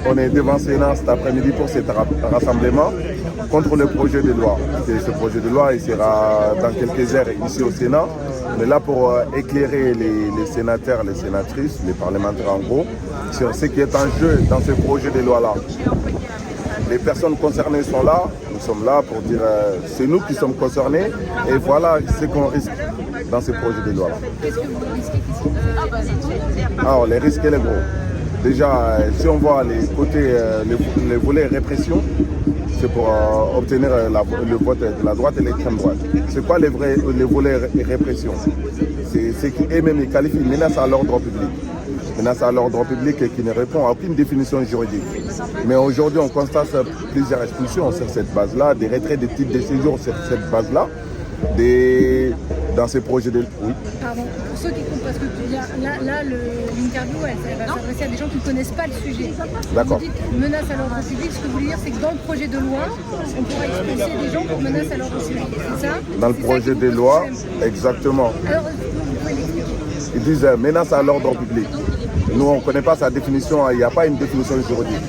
on est devant Sénat cet après-midi pour cet rassemblement contre le projet de loi. Et ce projet de loi, il sera dans quelques heures ici au Sénat. On est là pour éclairer les sénateurs, les sénatrices, les parlementaires en gros, sur ce qui est en jeu dans ce projet de loi-là. Les personnes concernées sont là, nous sommes là pour dire c'est nous qui sommes concernés et voilà ce qu'on risque dans ce projet de loi-là. Qu'est-ce que vous risquez qu'ici Alors les risques, les gros. Déjà, si on voit les côtés, les volets répression, c'est pour obtenir le vote de la droite et l'extrême droite. C'est quoi les volets répression? C'est ce qui eux-mêmes ils qualifient menace à l'ordre public. Menace à l'ordre public qui ne répond à aucune définition juridique. Mais aujourd'hui, on constate plusieurs expulsions sur cette base-là, des retraits de titres de séjour sur cette base-là, dans ces projets de... Oui. Pardon, pour ceux qui comprennent, parce que là l'interview, elle va s'adresser à des gens qui ne connaissent pas le sujet. D'accord. Vous dites menace à l'ordre public, ce que vous voulez dire, c'est que dans le projet de loi, on pourrait expulser des gens pour menace à l'ordre public, c'est ça? Dans le projet de loi, exactement. Alors, vous pouvez l'expliquer. Ils disent menace à l'ordre public. Nous, on ne connaît pas sa définition, il n'y a pas une définition juridique.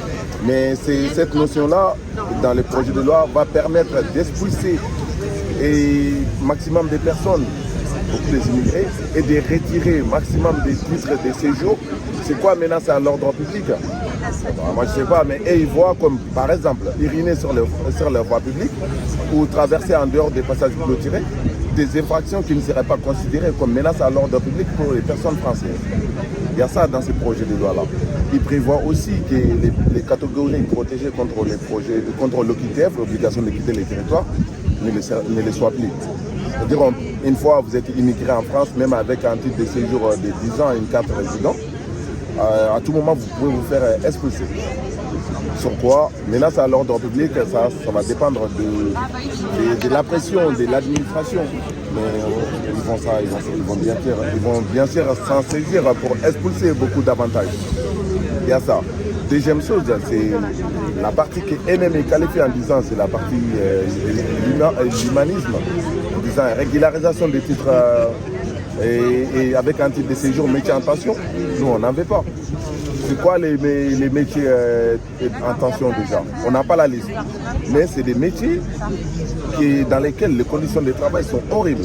Mais cette notion-là, dans le projet de loi, va permettre d'expulser maximum de personnes, beaucoup des immigrés, et de retirer maximum des titres de séjour. C'est quoi menace à l'ordre public? Moi je ne sais pas, mais eux, ils voient comme par exemple uriner sur leur voie publique ou traverser en dehors des passages clôturés, des infractions qui ne seraient pas considérées comme menace à l'ordre public pour les personnes françaises. Il y a ça dans ces projets de loi-là. Il prévoit aussi que les catégories protégées contre l'OQTF, l'obligation de quitter les territoires, ne le soient plus. C'est-à-dire, une fois vous êtes immigré en France, même avec un titre de séjour de 10 ans et une carte résident, à tout moment, vous pouvez vous faire expulser. Sur quoi, menace à l'ordre public, ça va dépendre de la pression de l'administration. Mais ils vont bien sûr s'en saisir pour expulser beaucoup d'avantages. Il y a ça. Deuxième chose, c'est la partie qui est qualifiée en disant c'est la partie l'humanisme, en disant régularisation des titres et avec un titre de séjour métier en tension. Nous, on n'en veut pas. C'est quoi les métiers en tension déjà? On n'a pas la liste. Mais c'est des métiers dans lesquels les conditions de travail sont horribles.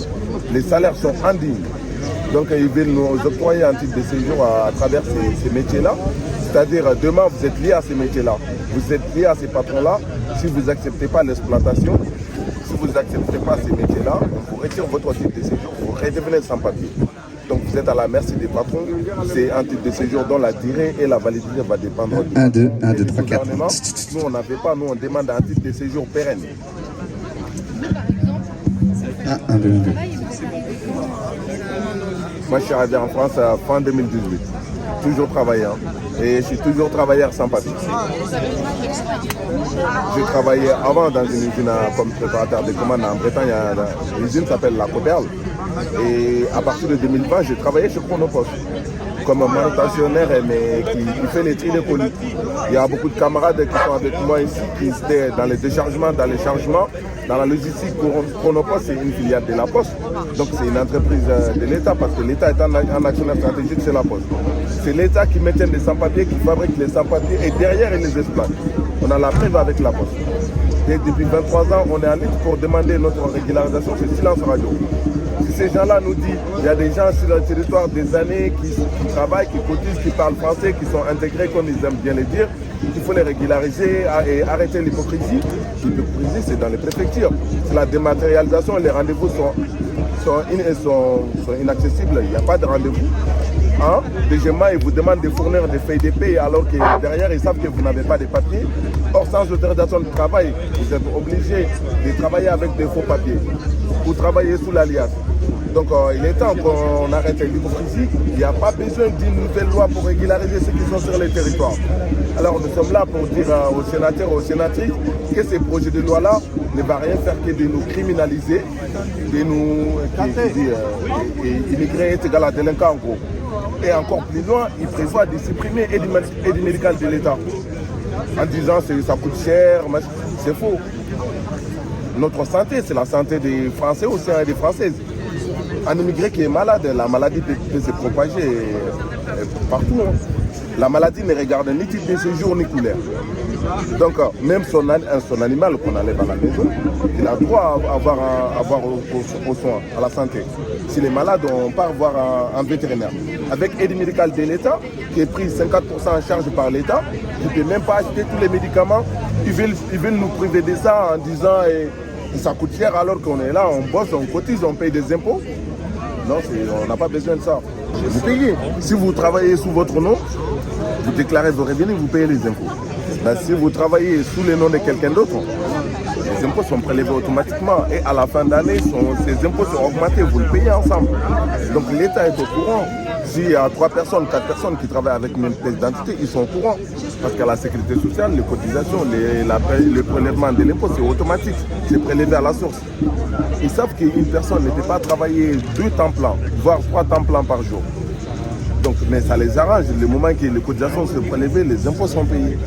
Les salaires sont indignes. Donc ils veulent nous octroyer un titre de séjour à travers ces métiers-là. C'est-à-dire demain vous êtes lié à ces métiers-là. Vous êtes lié à ces patrons-là. Si vous n'acceptez pas l'exploitation, si vous n'acceptez pas ces métiers-là, on vous retire votre titre de séjour, vous redevenez sans papier. Donc vous êtes à la merci des patrons. C'est un titre de séjour dont la durée et la validité va dépendre du 1, 2, 1, 2, 3, 4. Nous, on n'avait pas, nous, on demande un titre de séjour pérenne. Par exemple, 1, 2, 2. Moi, je suis arrivé en France fin 2018. Toujours travaillant. Et je suis toujours travailleur sans papier. J'ai travaillé avant dans une usine comme préparateur de commandes en Bretagne. L'usine s'appelle la Coperle. Et à partir de 2020, j'ai travaillé chez Chronopost comme manutentionnaire mais qui fait les tri de colis. Il y a beaucoup de camarades qui sont avec moi ici, qui étaient dans les déchargements, dans les chargements, dans la logistique. Chronopost, c'est une filiale de la Poste. Donc c'est une entreprise de l'État parce que l'État est un actionnaire stratégique, c'est la Poste. C'est l'État qui maintient les sans-papiers, qui fabrique les sans-papiers et derrière, il les exploite. On a la preuve avec la Poste. Et depuis 23 ans, on est en lutte pour demander notre régularisation, c'est silence radio. Si ces gens-là nous disent qu'il y a des gens sur le territoire des années qui travaillent, qui cotisent, qui parlent français, qui sont intégrés comme ils aiment bien le dire, il faut les régulariser et arrêter l'hypocrisie. L'hypocrisie, c'est dans les préfectures. C'est la dématérialisation, les rendez-vous sont inaccessibles, il n'y a pas de rendez-vous. Deuxièmement, ils vous demandent de fournir des feuilles de paie alors que derrière, ils savent que vous n'avez pas de papiers. Or, sans autorisation de travail, vous êtes obligé de travailler avec des faux papiers ou travailler sous l'alias. Donc, il est temps qu'on arrête l'hypocrisie. Il n'y a pas besoin d'une nouvelle loi pour régulariser ceux qui sont sur les territoires. Alors, nous sommes là pour dire aux sénateurs et aux sénatrices que ces projets de loi-là ne va rien faire que de nous criminaliser, de nous immigrer est égal à délinquant en gros. Et encore plus loin, il prévoit de supprimer aide médicale de l'État. En disant que ça coûte cher, c'est faux. Notre santé, c'est la santé des Français aussi et des Françaises. un immigré qui est malade, la maladie peut se propager partout. Hein. La maladie ne regarde ni type de séjour ni couleur. Donc, même son animal qu'on enlève à la maison, il a droit à avoir aux soins, à la santé. S'il est malade, on part voir un vétérinaire. Avec aide médicale de l'État, qui est prise 50% en charge par l'État, qui ne peut même pas acheter tous les médicaments. Ils veulent nous priver de ça en disant que ça coûte cher alors qu'on est là, on bosse, on cotise, on paye des impôts. Non, on n'a pas besoin de ça. Vous payez. Si vous travaillez sous votre nom, vous déclarez vos revenus, vous payez les impôts. Ben, si vous travaillez sous le nom de quelqu'un d'autre, les impôts sont prélevés automatiquement et à la fin d'année, ces impôts sont augmentés, vous le payez ensemble. Donc l'État est au courant. S'il y a 3 personnes, 4 personnes qui travaillent avec une même pièce d'identité, ils sont au courant. Parce qu'à la sécurité sociale, les cotisations, le prélèvement de l'impôt, c'est automatique, c'est prélevé à la source. Ils savent qu'une personne ne peut pas travailler 2 temps plein, voire 3 temps plein par jour. Donc, mais ça les arrange. Le moment que les cotisations sont prélevées, les impôts sont payés.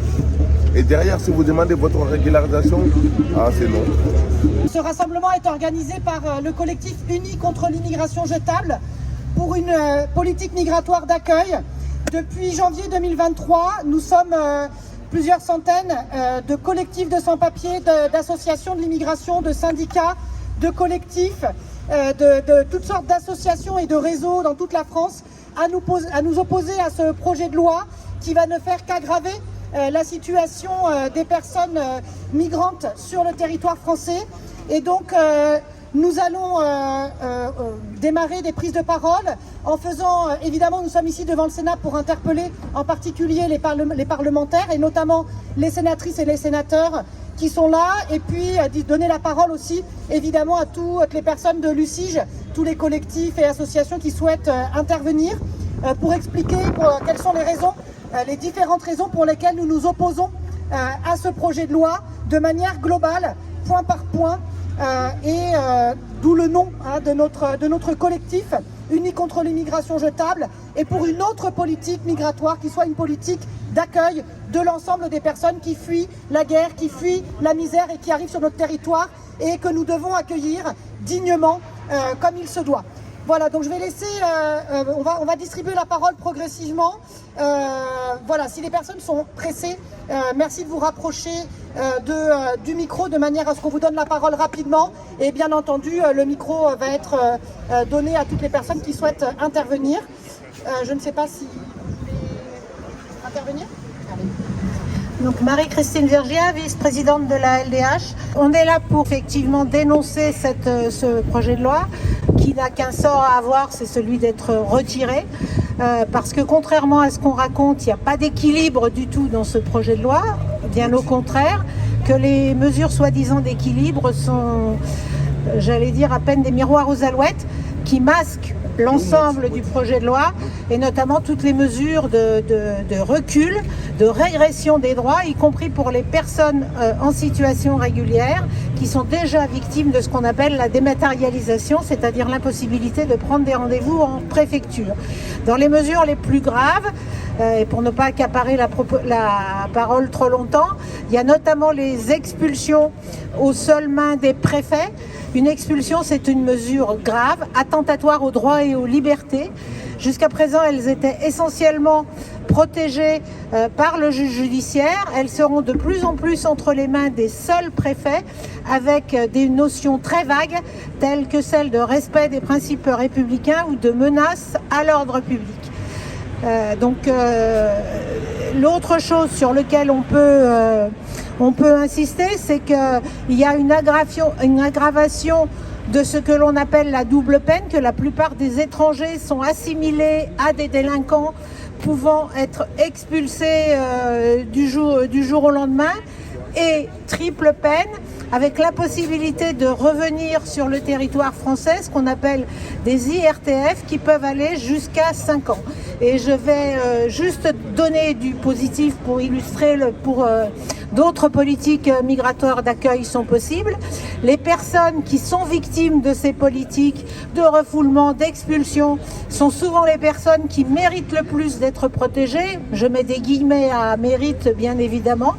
Et derrière, si vous demandez votre régularisation, c'est non. Ce rassemblement est organisé par le collectif Unis contre l'immigration jetable pour une politique migratoire d'accueil. Depuis janvier 2023, nous sommes plusieurs centaines de collectifs de sans-papiers, d'associations de l'immigration, de syndicats, de collectifs, de toutes sortes d'associations et de réseaux dans toute la France à nous opposer à ce projet de loi qui va ne faire qu'aggraver la situation des personnes migrantes sur le territoire français. Et donc, nous allons démarrer des prises de parole en faisant, évidemment, nous sommes ici devant le Sénat pour interpeller en particulier les parlementaires et notamment les sénatrices et les sénateurs qui sont là, et puis donner la parole aussi, évidemment, à toutes les personnes de l'UCIJ, tous les collectifs et associations qui souhaitent intervenir pour expliquer quelles sont les raisons, les différentes raisons pour lesquelles nous nous opposons à ce projet de loi de manière globale, point par point, d'où le nom de notre collectif Unis contre l'immigration jetable, et pour une autre politique migratoire qui soit une politique d'accueil de l'ensemble des personnes qui fuient la guerre, qui fuient la misère et qui arrivent sur notre territoire et que nous devons accueillir dignement comme il se doit. Voilà, donc je vais laisser, on va distribuer la parole progressivement. Voilà, si les personnes sont pressées, merci de vous rapprocher du micro de manière à ce qu'on vous donne la parole rapidement. Et bien entendu, le micro va être donné à toutes les personnes qui souhaitent intervenir. Je ne sais pas si vous voulez intervenir. Allez. Donc Marie-Christine Vergia, vice-présidente de la LDH. On est là pour effectivement dénoncer ce projet de loi qui n'a qu'un sort à avoir, c'est celui d'être retiré. Parce que contrairement à ce qu'on raconte, il n'y a pas d'équilibre du tout dans ce projet de loi. Bien au contraire, que les mesures soi-disant d'équilibre sont, j'allais dire, à peine des miroirs aux alouettes qui masquent l'ensemble du projet de loi et notamment toutes les mesures de recul, de régression des droits, y compris pour les personnes en situation régulière qui sont déjà victimes de ce qu'on appelle la dématérialisation, c'est-à-dire l'impossibilité de prendre des rendez-vous en préfecture. Dans les mesures les plus graves, et pour ne pas accaparer la parole trop longtemps, il y a notamment les expulsions aux seules mains des préfets. Une expulsion, c'est une mesure grave, attentatoire aux droits et aux libertés. Jusqu'à présent, elles étaient essentiellement protégées par le juge judiciaire. Elles seront de plus en plus entre les mains des seuls préfets, avec des notions très vagues, telles que celle de respect des principes républicains ou de menace à l'ordre public. L'autre chose sur laquelle on peut insister, c'est qu'il y a une aggravation de ce que l'on appelle la double peine, que la plupart des étrangers sont assimilés à des délinquants pouvant être expulsés du jour au lendemain, et triple peine avec l'impossibilité de revenir sur le territoire français, ce qu'on appelle des IRTF qui peuvent aller jusqu'à 5 ans. Et je vais juste donner du positif pour illustrer d'autres politiques migratoires d'accueil sont possibles. Les personnes qui sont victimes de ces politiques de refoulement, d'expulsion, sont souvent les personnes qui méritent le plus d'être protégées. Je mets des guillemets à mérite, bien évidemment.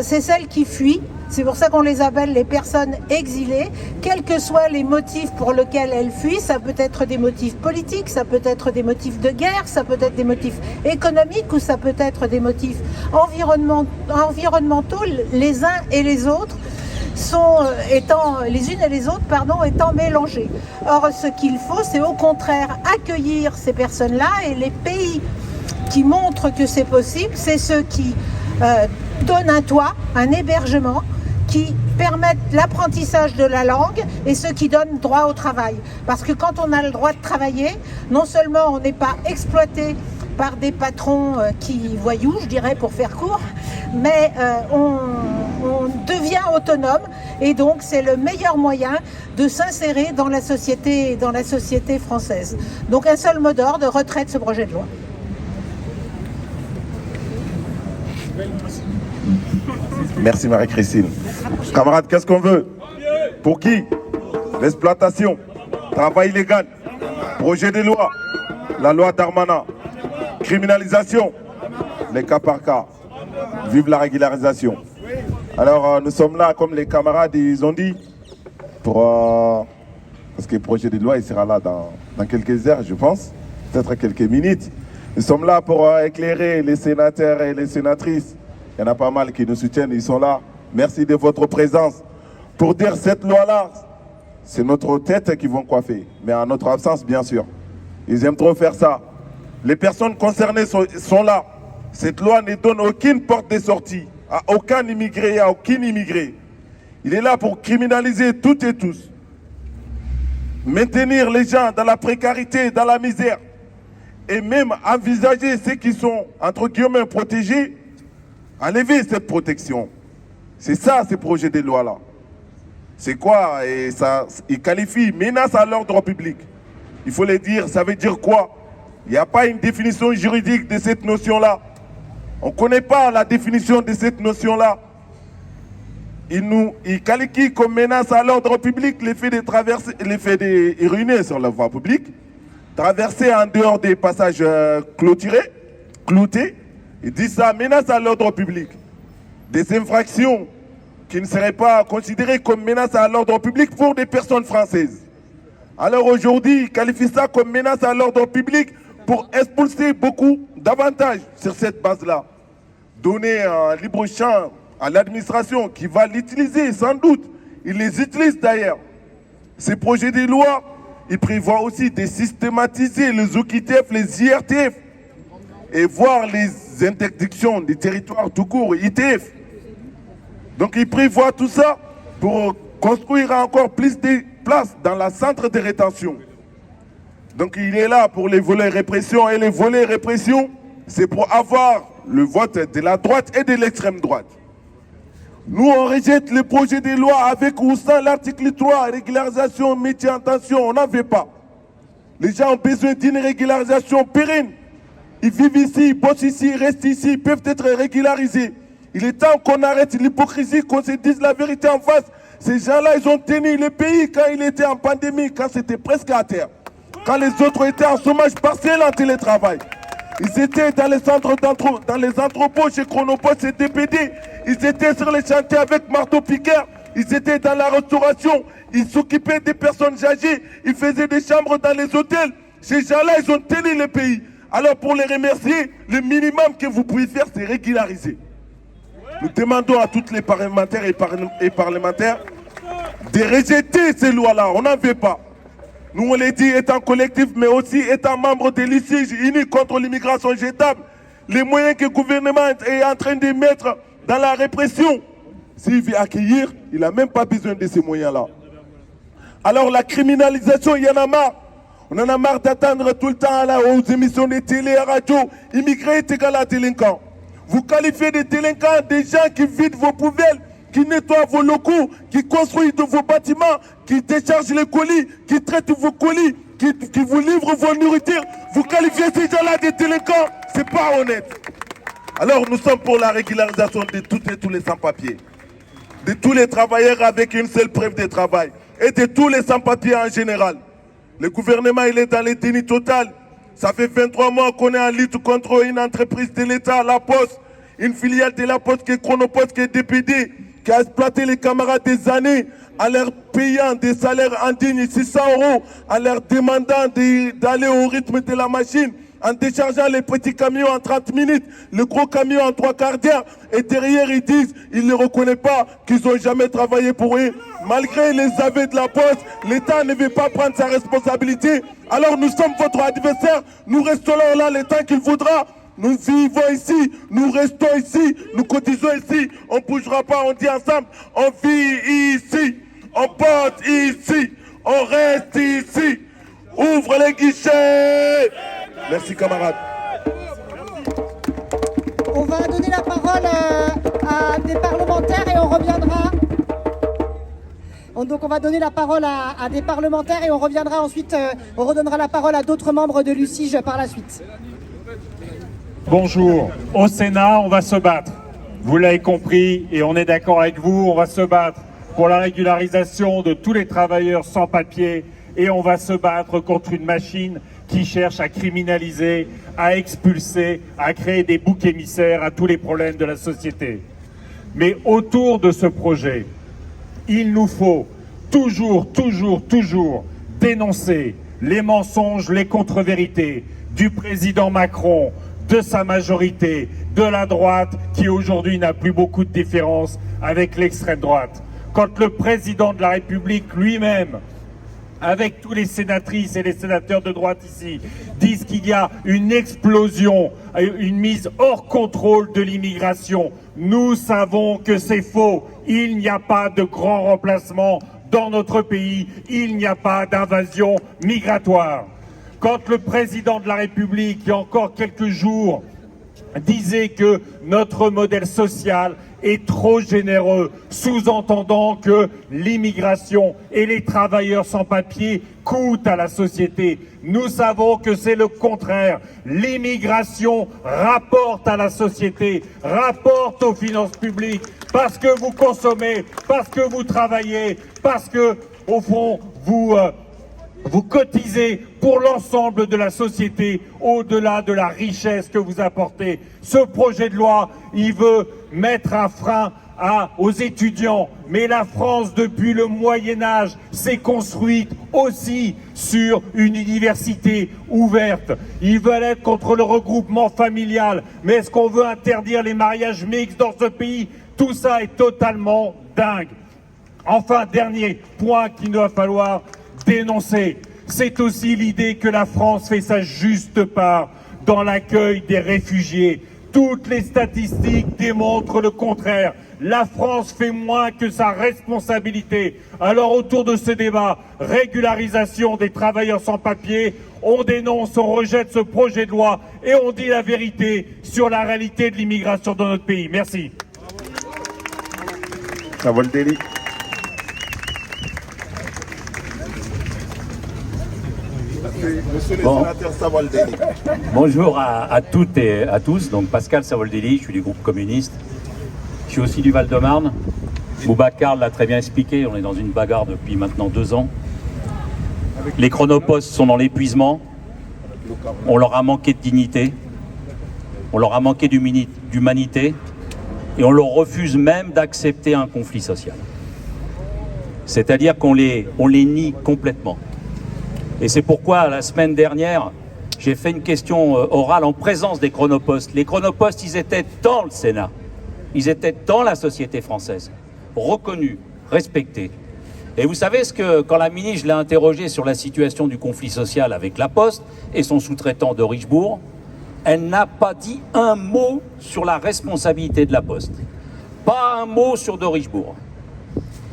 C'est celles qui fuient C'est pour ça qu'on les appelle les personnes exilées, quels que soient les motifs pour lesquels elles fuient. Ça peut être des motifs politiques, ça peut être des motifs de guerre, ça peut être des motifs économiques ou ça peut être des motifs environnementaux, les uns et les autres. Les unes et les autres étant mélangées. Or, ce qu'il faut, c'est au contraire accueillir ces personnes-là, et les pays qui montrent que c'est possible, c'est ceux qui donnent un toit, un hébergement, qui permettent l'apprentissage de la langue, et ceux qui donnent droit au travail. Parce que quand on a le droit de travailler, non seulement on n'est pas exploité par des patrons qui voyous, je dirais, pour faire court, mais on devient autonome, et donc c'est le meilleur moyen de s'insérer dans la société française. Donc un seul mot d'ordre, de retrait de ce projet de loi. Merci Marie-Christine. Camarades, qu'est-ce qu'on veut? Pour qui? L'exploitation, travail illégal, projet de loi, la loi Darmanin, criminalisation, les cas par cas. Vive la régularisation. Alors nous sommes là, comme les camarades ils ont dit, parce que le projet de loi il sera là dans quelques heures, je pense, peut-être quelques minutes. Nous sommes là pour éclairer les sénateurs et les sénatrices. Il y en a pas mal qui nous soutiennent, ils sont là. Merci de votre présence. Pour dire cette loi-là, c'est notre tête qui vont coiffer, mais en notre absence, bien sûr. Ils aiment trop faire ça. Les personnes concernées sont là. Cette loi ne donne aucune porte de sortie à aucun immigré, à aucune immigrée. Il est là pour criminaliser toutes et tous. Maintenir les gens dans la précarité, dans la misère. Et même envisager ceux qui sont, entre guillemets, protégés, enlever cette protection. C'est ça, ces projets de loi-là. C'est quoi? Et ça, il qualifie menace à l'ordre public. Il faut le dire, ça veut dire quoi? Il n'y a pas une définition juridique de cette notion-là. On ne connaît pas la définition de cette notion-là. Il qualifie comme menace à l'ordre public l'effet de ruiner sur la voie publique, traverser en dehors des passages cloutés. Il dit ça, menace à l'ordre public. Des infractions qui ne seraient pas considérées comme menace à l'ordre public pour des personnes françaises. Alors aujourd'hui, il qualifie ça comme menace à l'ordre public pour expulser beaucoup d'avantages sur cette base-là. Donner un libre champ à l'administration qui va l'utiliser sans doute. Il les utilise d'ailleurs. Ces projets de loi, ils prévoient aussi de systématiser les OQTF, les IRTF et voir les interdictions des territoires tout court, ITF. Donc ils prévoient tout ça pour construire encore plus de places dans la centre de rétention. Donc il est là pour les volets répression, et les volets répression, c'est pour avoir le vote de la droite et de l'extrême droite. Nous, on rejette les projets de loi avec ou sans l'article 3, régularisation, métier en tension, on n'en veut pas. Les gens ont besoin d'une régularisation pérenne. Ils vivent ici, ils bossent ici, ils restent ici, ils peuvent être régularisés. Il est temps qu'on arrête l'hypocrisie, qu'on se dise la vérité en face. Ces gens-là, ils ont tenu le pays quand il était en pandémie, quand c'était presque à terre. Quand les autres étaient en chômage partiel, en télétravail. Ils étaient dans les centres dans les entrepôts chez Chronopost et DPD. Ils étaient sur les chantiers avec marteau-piqueur. Ils étaient dans la restauration. Ils s'occupaient des personnes âgées. Ils faisaient des chambres dans les hôtels. Ces gens-là, ils ont tenu le pays. Alors pour les remercier, le minimum que vous pouvez faire, c'est régulariser. Nous demandons à tous les parlementaires et parlementaires de rejeter ces lois-là. On n'en veut pas. Nous, on les dit étant collectif, mais aussi étant membre de l'ICIG unis contre l'immigration jetable, les moyens que le gouvernement est en train de mettre dans la répression, s'il veut accueillir, il n'a même pas besoin de ces moyens-là. Alors la criminalisation, il y en a marre. On en a marre d'attendre tout le temps aux émissions de télé et radio. Immigré est égal à délinquant. Vous qualifiez de délinquants des gens qui vident vos poubelles, qui nettoient vos locaux, qui construisent vos bâtiments, qui déchargent les colis, qui traitent vos colis, qui vous livrent vos nourritures. Vous qualifiez ces gens-là de délinquants, c'est pas honnête. Alors nous sommes pour la régularisation de toutes et tous les sans-papiers, de tous les travailleurs avec une seule preuve de travail et de tous les sans-papiers en général. Le gouvernement, il est dans le déni total. Ça fait 23 mois qu'on est en lutte contre une entreprise de l'État, La Poste, une filiale de La Poste qui est Chronopost, qui est DPD, qui a exploité les camarades des années en leur payant des salaires indignes, 600 €, en leur demandant d'aller au rythme de la machine, en déchargeant les petits camions en 30 minutes, le gros camion en 3/4 d'heure, et derrière ils disent, ils ne reconnaissent pas qu'ils n'ont jamais travaillé pour eux. Malgré les aveux de la Poste, l'État ne veut pas prendre sa responsabilité. Alors nous sommes votre adversaire, nous resterons là le temps qu'il voudra. Nous vivons ici, nous restons ici, nous cotisons ici, on ne bougera pas, on dit ensemble, on vit ici, on porte ici, on reste ici. Ouvre les guichets. Merci camarades. On va donner la parole à des parlementaires et on reviendra. Donc on va donner la parole à des parlementaires et on reviendra ensuite, on redonnera la parole à d'autres membres de l'UCIG par la suite. Bonjour. Au Sénat, on va se battre. Vous l'avez compris et on est d'accord avec vous, on va se battre pour la régularisation de tous les travailleurs sans papier et on va se battre contre une machine qui cherche à criminaliser, à expulser, à créer des boucs émissaires à tous les problèmes de la société. Mais autour de ce projet, il nous faut toujours dénoncer les mensonges, les contre-vérités du président Macron, de sa majorité, de la droite qui aujourd'hui n'a plus beaucoup de différence avec l'extrême droite. Quand le président de la République lui-même, avec tous les sénatrices et les sénateurs de droite ici, disent qu'il y a une explosion, une mise hors contrôle de l'immigration. Nous savons que c'est faux. Il n'y a pas de grand remplacement dans notre pays. Il n'y a pas d'invasion migratoire. Quand le président de la République, il y a encore quelques jours, disait que notre modèle social est trop généreux, sous-entendant que l'immigration et les travailleurs sans papier coûtent à la société. Nous savons que c'est le contraire. L'immigration rapporte à la société, rapporte aux finances publiques, parce que vous consommez, parce que vous travaillez, parce que, au fond, vous cotisez pour l'ensemble de la société, au-delà de la richesse que vous apportez. Ce projet de loi, il veut mettre un frein aux étudiants. Mais la France, depuis le Moyen-Âge, s'est construite aussi sur une université ouverte. Ils veulent être contre le regroupement familial. Mais est-ce qu'on veut interdire les mariages mixtes dans ce pays? Tout ça est totalement dingue. Enfin, dernier point qu'il va falloir dénoncer, c'est aussi l'idée que la France fait sa juste part dans l'accueil des réfugiés. Toutes les statistiques démontrent le contraire. La France fait moins que sa responsabilité. Alors autour de ce débat, régularisation des travailleurs sans papier, on dénonce, on rejette ce projet de loi et on dit la vérité sur la réalité de l'immigration dans notre pays. Merci. Savoldelli. Monsieur le sénateur Savoldelli. Bonjour à toutes et à tous. Donc Pascal Savoldelli, je suis du groupe communiste. Je suis aussi du Val-de-Marne. Boubacar l'a très bien expliqué, on est dans une bagarre depuis maintenant 2 ans. Les chronopostes sont dans l'épuisement. On leur a manqué de dignité. On leur a manqué d'humanité. Et on leur refuse même d'accepter un conflit social. C'est-à-dire qu'on les nie complètement. Et c'est pourquoi, la semaine dernière, j'ai fait une question orale en présence des chronopostes. Les chronopostes, ils étaient dans le Sénat. Ils étaient dans la société française, reconnus, respectés. Et vous savez ce que, quand la ministre, je l'ai interrogée sur la situation du conflit social avec la Poste et son sous-traitant de Richebourg, elle n'a pas dit un mot sur la responsabilité de la Poste. Pas un mot sur de Richebourg.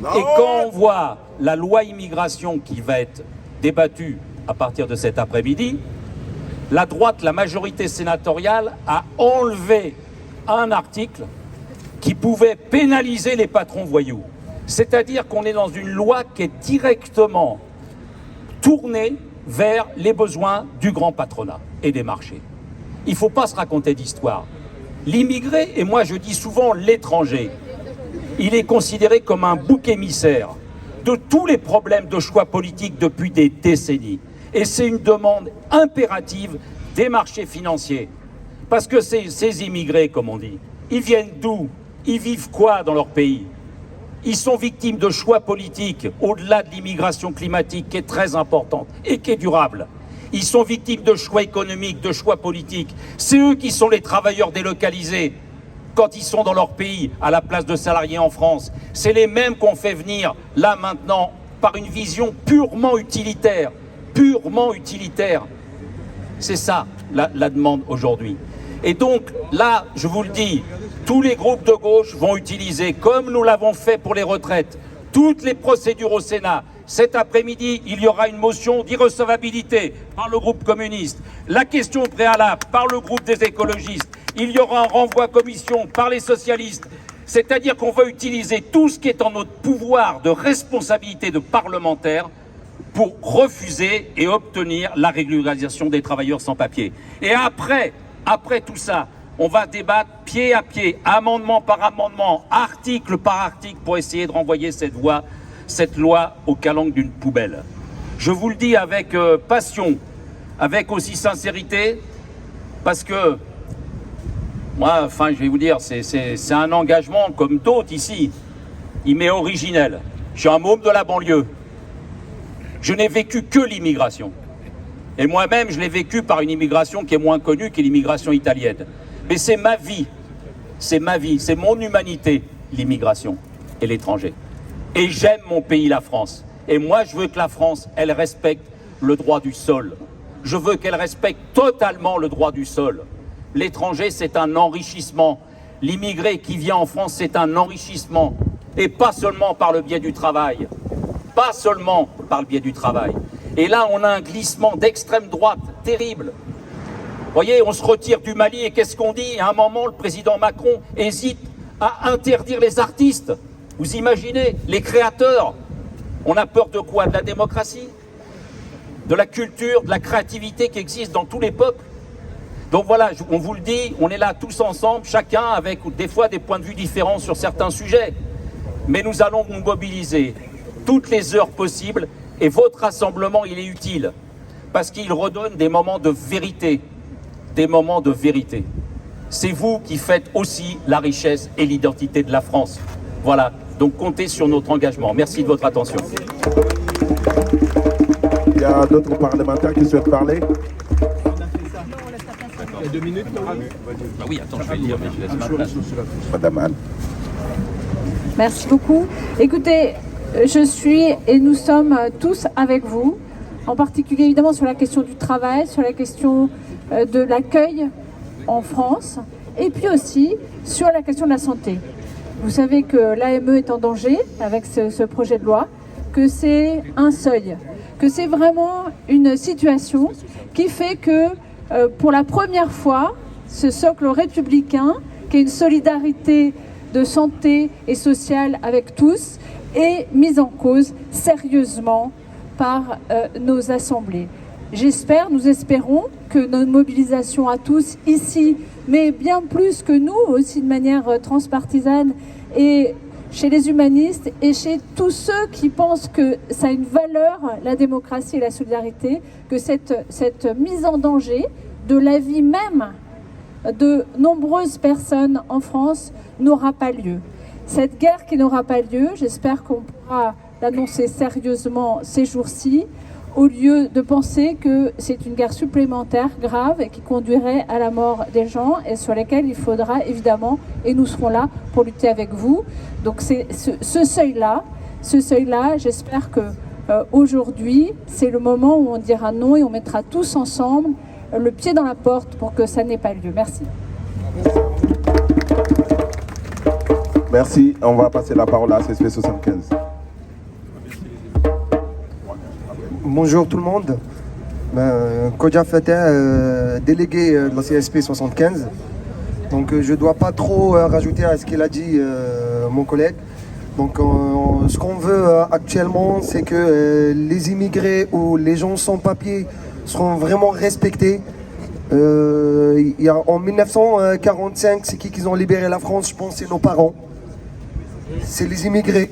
Et quand on voit la loi immigration qui va être débattue à partir de cet après-midi, la droite, la majorité sénatoriale a enlevé un article qui pouvait pénaliser les patrons voyous. C'est-à-dire qu'on est dans une loi qui est directement tournée vers les besoins du grand patronat et des marchés. Il ne faut pas se raconter d'histoire. L'immigré, et moi je dis souvent l'étranger, il est considéré comme un bouc émissaire de tous les problèmes de choix politiques depuis des décennies. Et c'est une demande impérative des marchés financiers. Parce que ces immigrés, comme on dit, ils viennent d'où? Ils vivent quoi dans leur pays? Ils sont victimes de choix politiques, au-delà de l'immigration climatique qui est très importante et qui est durable. Ils sont victimes de choix économiques, de choix politiques. C'est eux qui sont les travailleurs délocalisés quand ils sont dans leur pays, à la place de salariés en France. C'est les mêmes qu'on fait venir, là maintenant, par une vision purement utilitaire. Purement utilitaire. C'est ça la demande aujourd'hui. Et donc, là, je vous le dis, tous les groupes de gauche vont utiliser, comme nous l'avons fait pour les retraites, toutes les procédures au Sénat. Cet après-midi, il y aura une motion d'irrecevabilité par le groupe communiste, la question préalable par le groupe des écologistes, il y aura un renvoi à commission par les socialistes. C'est-à-dire qu'on va utiliser tout ce qui est en notre pouvoir de responsabilité de parlementaires pour refuser et obtenir la régularisation des travailleurs sans papier. Et après tout ça, on va débattre pied à pied, amendement par amendement, article par article, pour essayer de renvoyer cette loi aux calanques d'une poubelle. Je vous le dis avec passion, avec aussi sincérité, parce que moi, enfin, je vais vous dire, c'est un engagement comme d'autres ici. Il m'est originel. Je suis un môme de la banlieue. Je n'ai vécu que l'immigration. Et moi-même, je l'ai vécu par une immigration qui est moins connue que l'immigration italienne. Mais c'est ma vie, c'est mon humanité, l'immigration et l'étranger. Et j'aime mon pays, la France. Et moi, je veux que la France, elle respecte le droit du sol. Je veux qu'elle respecte totalement le droit du sol. L'étranger, c'est un enrichissement. L'immigré qui vient en France, c'est un enrichissement. Et pas seulement par le biais du travail. Pas seulement par le biais du travail. Et là, on a un glissement d'extrême droite terrible. Vous voyez, on se retire du Mali et qu'est-ce qu'on dit? À un moment, le président Macron hésite à interdire les artistes. Vous imaginez, les créateurs. On a peur de quoi? De la démocratie? De la culture, de la créativité qui existe dans tous les peuples? Donc voilà, on vous le dit, on est là tous ensemble, chacun avec des fois des points de vue différents sur certains sujets. Mais nous allons nous mobiliser toutes les heures possibles et votre rassemblement, il est utile parce qu'il redonne des moments de vérité. Des moments de vérité. C'est vous qui faites aussi la richesse et l'identité de la France. Voilà, donc comptez sur notre engagement. Merci de votre attention. Il y a d'autres parlementaires qui souhaitent parler. Il y a 2 minutes. Ah oui, attends, je vais le dire, mais je laisse ma place. Madame Anne. Merci beaucoup. Écoutez, je suis et nous sommes tous avec vous, en particulier évidemment sur la question du travail, sur la question de l'accueil en France, et puis aussi sur la question de la santé. Vous savez que l'AME est en danger avec ce projet de loi, que c'est un seuil, que c'est vraiment une situation qui fait que pour la première fois, ce socle républicain, qui est une solidarité de santé et sociale avec tous, est mise en cause sérieusement par nos assemblées. J'espère, nous espérons que notre mobilisation à tous ici, mais bien plus que nous, aussi de manière transpartisane, et chez les humanistes et chez tous ceux qui pensent que ça a une valeur, la démocratie et la solidarité, que cette mise en danger de la vie même de nombreuses personnes en France n'aura pas lieu. Cette guerre qui n'aura pas lieu, j'espère qu'on pourra l'annoncer sérieusement ces jours-ci, au lieu de penser que c'est une guerre supplémentaire grave et qui conduirait à la mort des gens et sur lesquels il faudra évidemment, et nous serons là pour lutter avec vous. Donc c'est ce seuil-là, j'espère que aujourd'hui, c'est le moment où on dira non et on mettra tous ensemble le pied dans la porte pour que ça n'ait pas lieu. Merci. Merci. On va passer la parole à CSP 75. Bonjour tout le monde. Kodja Fatah, délégué de la CSP 75. Donc je ne dois pas trop rajouter à ce qu'il a dit mon collègue. Donc ce qu'on veut actuellement, c'est que les immigrés ou les gens sans papier seront vraiment respectés. En 1945, c'est qui ont libéré la France? Je pense que c'est nos parents. C'est les immigrés.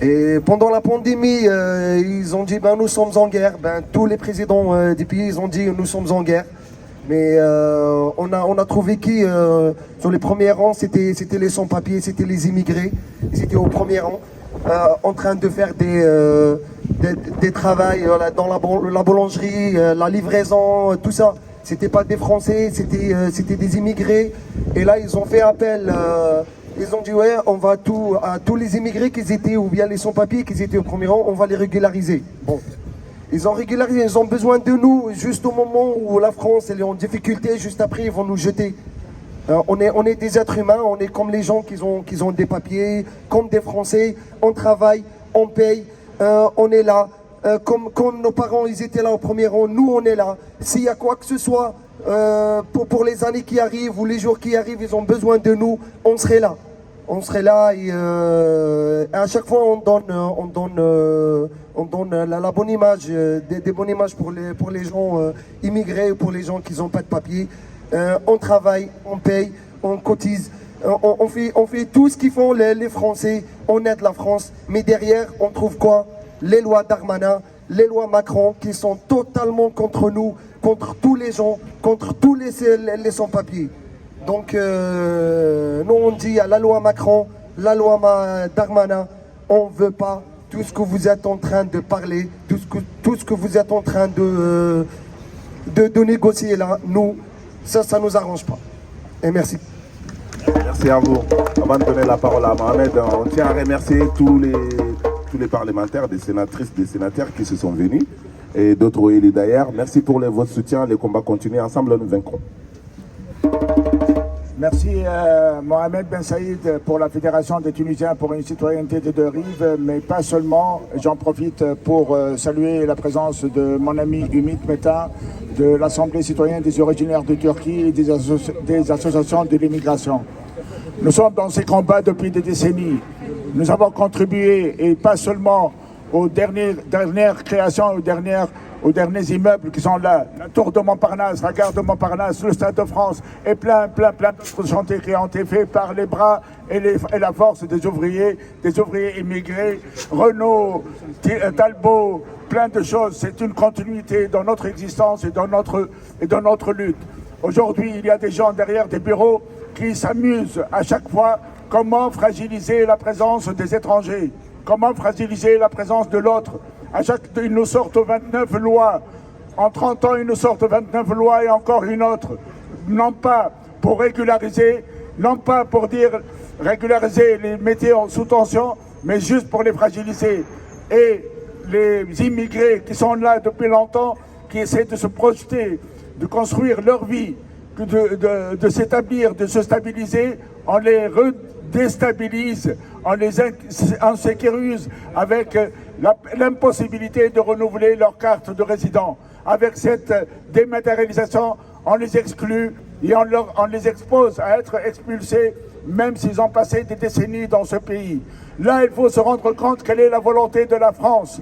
Et pendant la pandémie, ils ont dit nous sommes en guerre. Tous les présidents des pays ils ont dit nous sommes en guerre. Mais on a trouvé qui sur les premiers rangs, c'était les sans-papiers, c'était les immigrés. Ils étaient au premier rang, en train de faire des travails dans la boulangerie, la livraison, tout ça. C'était pas des Français, c'était des immigrés. Et là, ils ont fait appel. Ils ont dit ouais, on va à tous les immigrés qui étaient, ou bien les sans-papiers qui étaient au premier rang, on va les régulariser. Bon. Ils ont régularisé, ils ont besoin de nous juste au moment où la France elle est en difficulté, juste après ils vont nous jeter. On est des êtres humains, on est comme les gens qui ont des papiers, comme des Français, on travaille, on paye, on est là. Comme nos parents ils étaient là au premier rang, nous on est là. S'il y a quoi que ce soit pour les années qui arrivent ou les jours qui arrivent, ils ont besoin de nous, on serait là. On serait là et à chaque fois on donne la bonne image, des bonnes images pour les gens immigrés ou pour les gens qui n'ont pas de papier. On travaille, on paye, on cotise, on fait tout ce qu'ils font les Français, on aide la France. Mais derrière, on trouve quoi? Les lois Darmanin, les lois Macron qui sont totalement contre nous, contre tous les gens, contre tous les sans-papiers. Donc, nous on dit à la loi Macron, la loi Darmanin, on ne veut pas tout ce que vous êtes en train de parler, tout ce que vous êtes en train de négocier là, nous, ça ne nous arrange pas. Et merci. Merci à vous. Avant de donner la parole à Mohamed, on tient à remercier tous les parlementaires, des sénatrices, des sénateurs qui se sont venus et d'autres élus d'ailleurs. Merci pour votre soutien. Les combats continuent. Ensemble, nous vaincrons. Merci Mohamed Ben Saïd pour la Fédération des Tunisiens pour une citoyenneté des deux rives, mais pas seulement. J'en profite pour saluer la présence de mon ami Ümit Metin de l'Assemblée citoyenne des originaires de Turquie et des associations de l'immigration. Nous sommes dans ces combats depuis des décennies. Nous avons contribué, et pas seulement aux dernières créations, aux derniers immeubles qui sont là, la tour de Montparnasse, la gare de Montparnasse, le Stade de France et plein d'autres chantiers qui ont été faits par les bras et la force des ouvriers immigrés, Renault, Talbot, plein de choses. C'est une continuité dans notre existence et dans notre lutte. Aujourd'hui, il y a des gens derrière des bureaux qui s'amusent à chaque fois comment fragiliser la présence des étrangers, comment fragiliser la présence de l'autre. Ils nous sortent 29 lois. En 30 ans, ils nous sortent 29 lois et encore une autre. Non pas pour régulariser, non pas pour dire régulariser les métiers sous tension, mais juste pour les fragiliser. Et les immigrés qui sont là depuis longtemps, qui essaient de se projeter, de construire leur vie, de s'établir, de se stabiliser, on les redéstabilise, on les insécurise avec l'impossibilité de renouveler leur carte de résident. Avec cette dématérialisation, on les exclut et on les expose à être expulsés, même s'ils ont passé des décennies dans ce pays. Là, il faut se rendre compte quelle est la volonté de la France.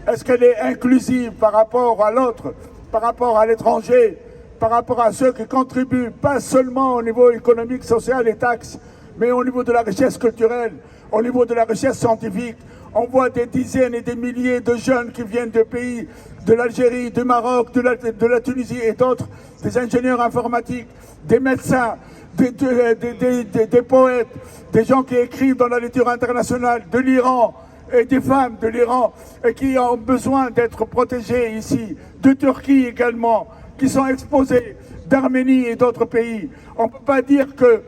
Est-ce qu'elle est inclusive par rapport à l'autre, par rapport à l'étranger, par rapport à ceux qui contribuent, pas seulement au niveau économique, social et taxes, mais au niveau de la richesse culturelle, au niveau de la richesse scientifique. On voit des dizaines et des milliers de jeunes qui viennent de pays, de l'Algérie, du Maroc, de la Tunisie et d'autres, des ingénieurs informatiques, des médecins, des poètes, des gens qui écrivent dans la littérature internationale, de l'Iran, et des femmes de l'Iran, et qui ont besoin d'être protégées ici, de Turquie également, qui sont exposés, d'Arménie et d'autres pays. On ne peut pas dire que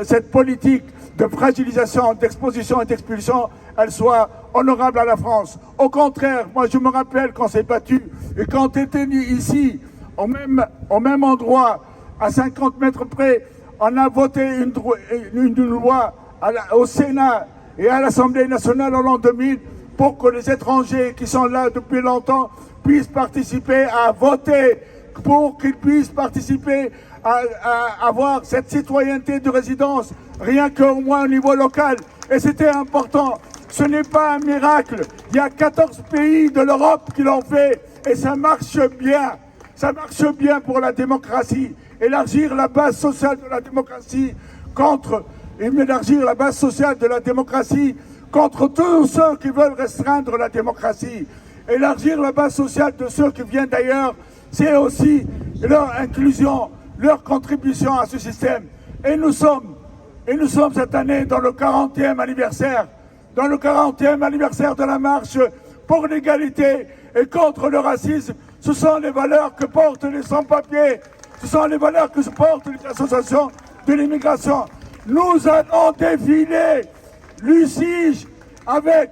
cette politique de fragilisation, d'exposition et d'expulsion, elle soit honorable à la France. Au contraire, moi je me rappelle qu'on s'est battu, et quand on était ici, au même endroit, à 50 mètres près, on a voté une loi au Sénat et à l'Assemblée nationale en l'an 2000 pour que les étrangers qui sont là depuis longtemps puissent participer à voter, pour qu'ils puissent participer à avoir cette citoyenneté de résidence, rien qu'au moins au niveau local. Et c'était important. Ce n'est pas un miracle. Il y a 14 pays de l'Europe qui l'ont fait et ça marche bien. Ça marche bien pour la démocratie. Élargir la base sociale de la démocratie contre tous ceux qui veulent restreindre la démocratie. Élargir la base sociale de ceux qui viennent d'ailleurs, c'est aussi et leur inclusion, leur contribution à ce système. Et nous sommes cette année dans le 40e anniversaire, de la marche pour l'égalité et contre le racisme. Ce sont les valeurs que portent les sans-papiers, ce sont les valeurs que portent les associations de l'immigration. Nous allons défiler l'UCIG avec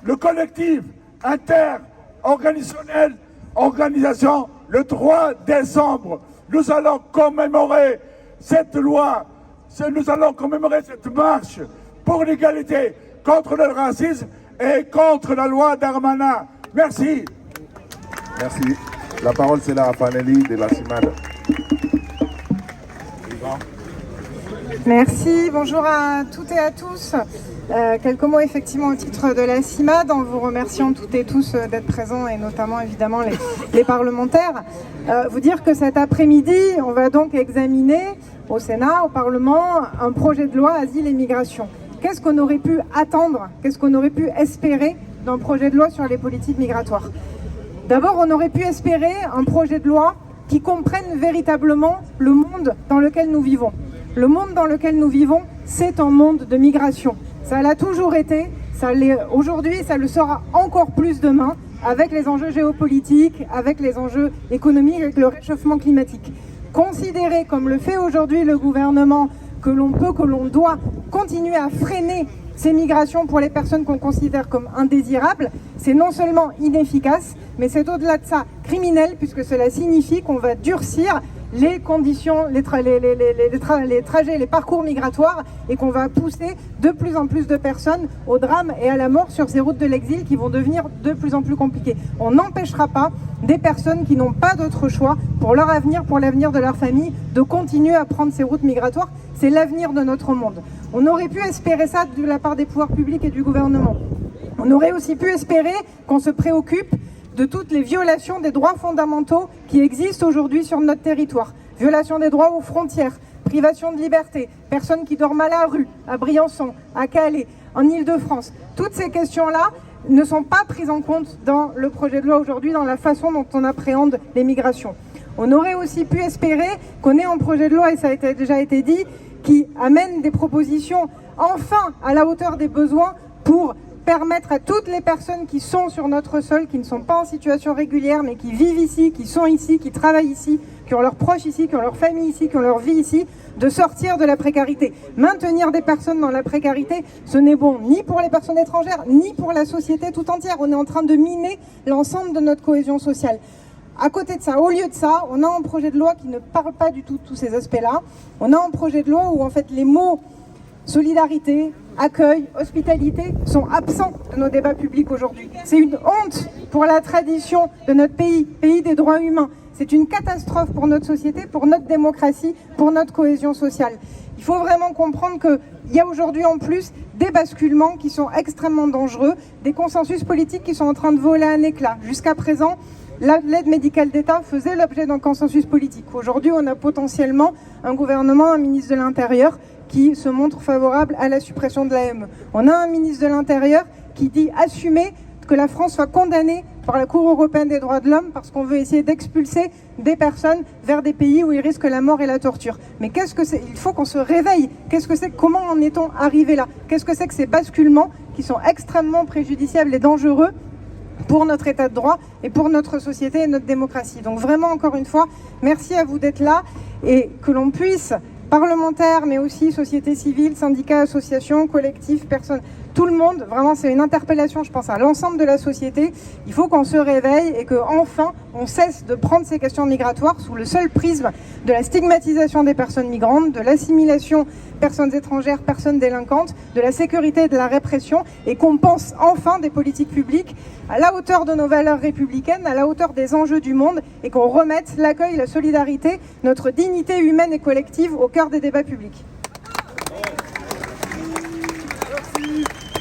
le collectif organisation le 3 décembre. Nous allons commémorer cette loi, nous allons commémorer cette marche pour l'égalité, contre le racisme et contre la loi Darmanin. Merci. Merci. La parole, c'est là à Fanelli de la CIMAD. Merci, bonjour à toutes et à tous. Quelques mots effectivement au titre de la CIMAD, en vous remerciant toutes et tous d'être présents et notamment évidemment les parlementaires. Vous dire que cet après-midi, on va donc examiner au Sénat, au Parlement, un projet de loi Asile et Migration. Qu'est-ce qu'on aurait pu attendre, qu'est-ce qu'on aurait pu espérer d'un projet de loi sur les politiques migratoires? D'abord, on aurait pu espérer un projet de loi qui comprenne véritablement le monde dans lequel nous vivons. Le monde dans lequel nous vivons, c'est un monde de migration. Ça l'a toujours été, ça l'est aujourd'hui, ça le sera encore plus demain, avec les enjeux géopolitiques, avec les enjeux économiques, avec le réchauffement climatique. Considérer, comme le fait aujourd'hui le gouvernement, que l'on doit continuer à freiner ces migrations pour les personnes qu'on considère comme indésirables, c'est non seulement inefficace, mais c'est au-delà de ça criminel, puisque cela signifie qu'on va durcir les conditions, les trajets, les parcours migratoires, et qu'on va pousser de plus en plus de personnes au drame et à la mort sur ces routes de l'exil qui vont devenir de plus en plus compliquées. On n'empêchera pas des personnes qui n'ont pas d'autre choix pour leur avenir, pour l'avenir de leur famille, de continuer à prendre ces routes migratoires. C'est l'avenir de notre monde. On aurait pu espérer ça de la part des pouvoirs publics et du gouvernement. On aurait aussi pu espérer qu'on se préoccupe de toutes les violations des droits fondamentaux qui existent aujourd'hui sur notre territoire. Violation des droits aux frontières, privation de liberté, personnes qui dorment à la rue, à Briançon, à Calais, en Île-de-France. Toutes ces questions-là ne sont pas prises en compte dans le projet de loi aujourd'hui, dans la façon dont on appréhende les migrations. On aurait aussi pu espérer qu'on ait un projet de loi, et ça a déjà été dit, qui amène des propositions enfin à la hauteur des besoins pour permettre à toutes les personnes qui sont sur notre sol, qui ne sont pas en situation régulière, mais qui vivent ici, qui sont ici, qui travaillent ici, qui ont leurs proches ici, qui ont leur famille ici, qui ont leur vie ici, de sortir de la précarité. Maintenir des personnes dans la précarité, ce n'est bon ni pour les personnes étrangères, ni pour la société tout entière. On est en train de miner l'ensemble de notre cohésion sociale. À côté de ça, au lieu de ça, on a un projet de loi qui ne parle pas du tout de tous ces aspects-là. On a un projet de loi où en fait les mots solidarité, accueil, hospitalité sont absents de nos débats publics aujourd'hui. C'est une honte pour la tradition de notre pays, pays des droits humains. C'est une catastrophe pour notre société, pour notre démocratie, pour notre cohésion sociale. Il faut vraiment comprendre qu'il y a aujourd'hui en plus des basculements qui sont extrêmement dangereux, des consensus politiques qui sont en train de voler un éclat. Jusqu'à présent, l'aide médicale d'État faisait l'objet d'un consensus politique. Aujourd'hui, on a potentiellement un gouvernement, un ministre de l'Intérieur qui se montre favorable à la suppression de l'AME. On a un ministre de l'Intérieur qui dit assumer que la France soit condamnée par la Cour européenne des droits de l'homme parce qu'on veut essayer d'expulser des personnes vers des pays où ils risquent la mort et la torture. Mais qu'est-ce que c'est? Il faut qu'on se réveille. Qu'est-ce que c'est? Comment en est-on arrivé là? Qu'est-ce que c'est que ces basculements qui sont extrêmement préjudiciables et dangereux pour notre état de droit et pour notre société et notre démocratie? Donc vraiment, encore une fois, merci à vous d'être là et que l'on puisse, parlementaires, mais aussi société civile, syndicats, associations, collectifs, personnes, tout le monde, vraiment c'est une interpellation, je pense, à l'ensemble de la société. Il faut qu'on se réveille et qu'enfin on cesse de prendre ces questions migratoires sous le seul prisme de la stigmatisation des personnes migrantes, de l'assimilation personnes étrangères, personnes délinquantes, de la sécurité et de la répression, et qu'on pense enfin des politiques publiques à la hauteur de nos valeurs républicaines, à la hauteur des enjeux du monde, et qu'on remette l'accueil, la solidarité, notre dignité humaine et collective au cœur des débats publics.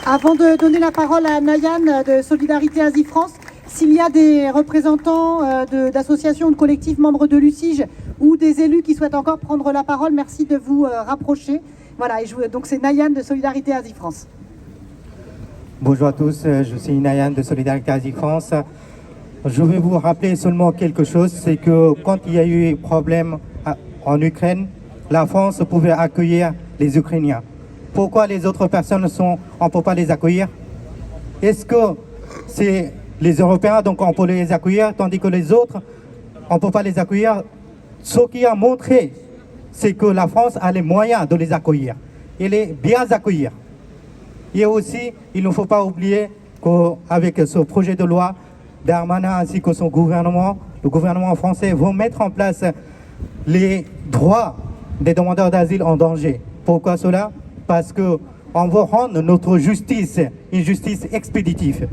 Avant de donner la parole à Nayan de Solidarité Asie France, s'il y a des représentants d'associations ou de collectifs membres de l'UCIG ou des élus qui souhaitent encore prendre la parole, merci de vous rapprocher. Voilà, donc c'est Nayan de Solidarité Asie France. Bonjour à tous, je suis Nayan de Solidarité Asie France. je vais vous rappeler seulement quelque chose, c'est que quand il y a eu problème en Ukraine, la France pouvait accueillir les Ukrainiens. Pourquoi les autres personnes on ne peut pas les accueillir? Est-ce que c'est les Européens, donc on peut les accueillir, tandis que les autres, on ne peut pas les accueillir? Ce qui a montré, c'est que la France a les moyens de les accueillir. Elle est bien accueillir. Et aussi, il ne faut pas oublier qu'avec ce projet de loi, Darmanin ainsi que son gouvernement, le gouvernement français, vont mettre en place les droits des demandeurs d'asile en danger. Pourquoi cela? Parce qu'on veut rendre notre justice une justice expéditive.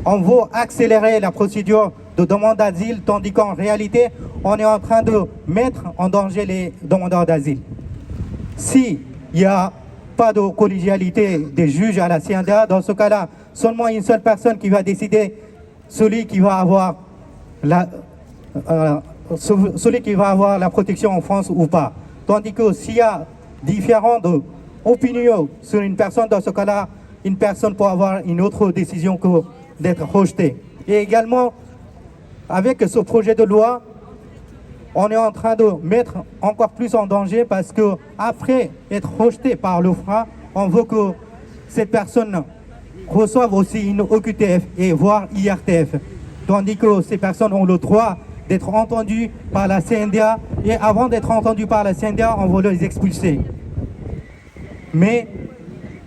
On veut accélérer la procédure de demande d'asile, tandis qu'en réalité, on est en train de mettre en danger les demandeurs d'asile. S'il n'y a pas de collégialité des juges à la CNDA, dans ce cas-là, seulement une seule personne qui va décider celui qui va avoir la protection en France ou pas. Tandis que s'il y a différentes opinions sur une personne, dans ce cas-là, une personne peut avoir une autre décision que d'être rejetée. Et également, avec ce projet de loi, on est en train de mettre encore plus en danger parce que après être rejeté par l'OFPRA, on veut que cette personne reçoive aussi une OQTF et voire IRTF. Tandis que ces personnes ont le droit d'être entendues par la CNDA et avant d'être entendues par la CNDA, on veut les expulser. Mais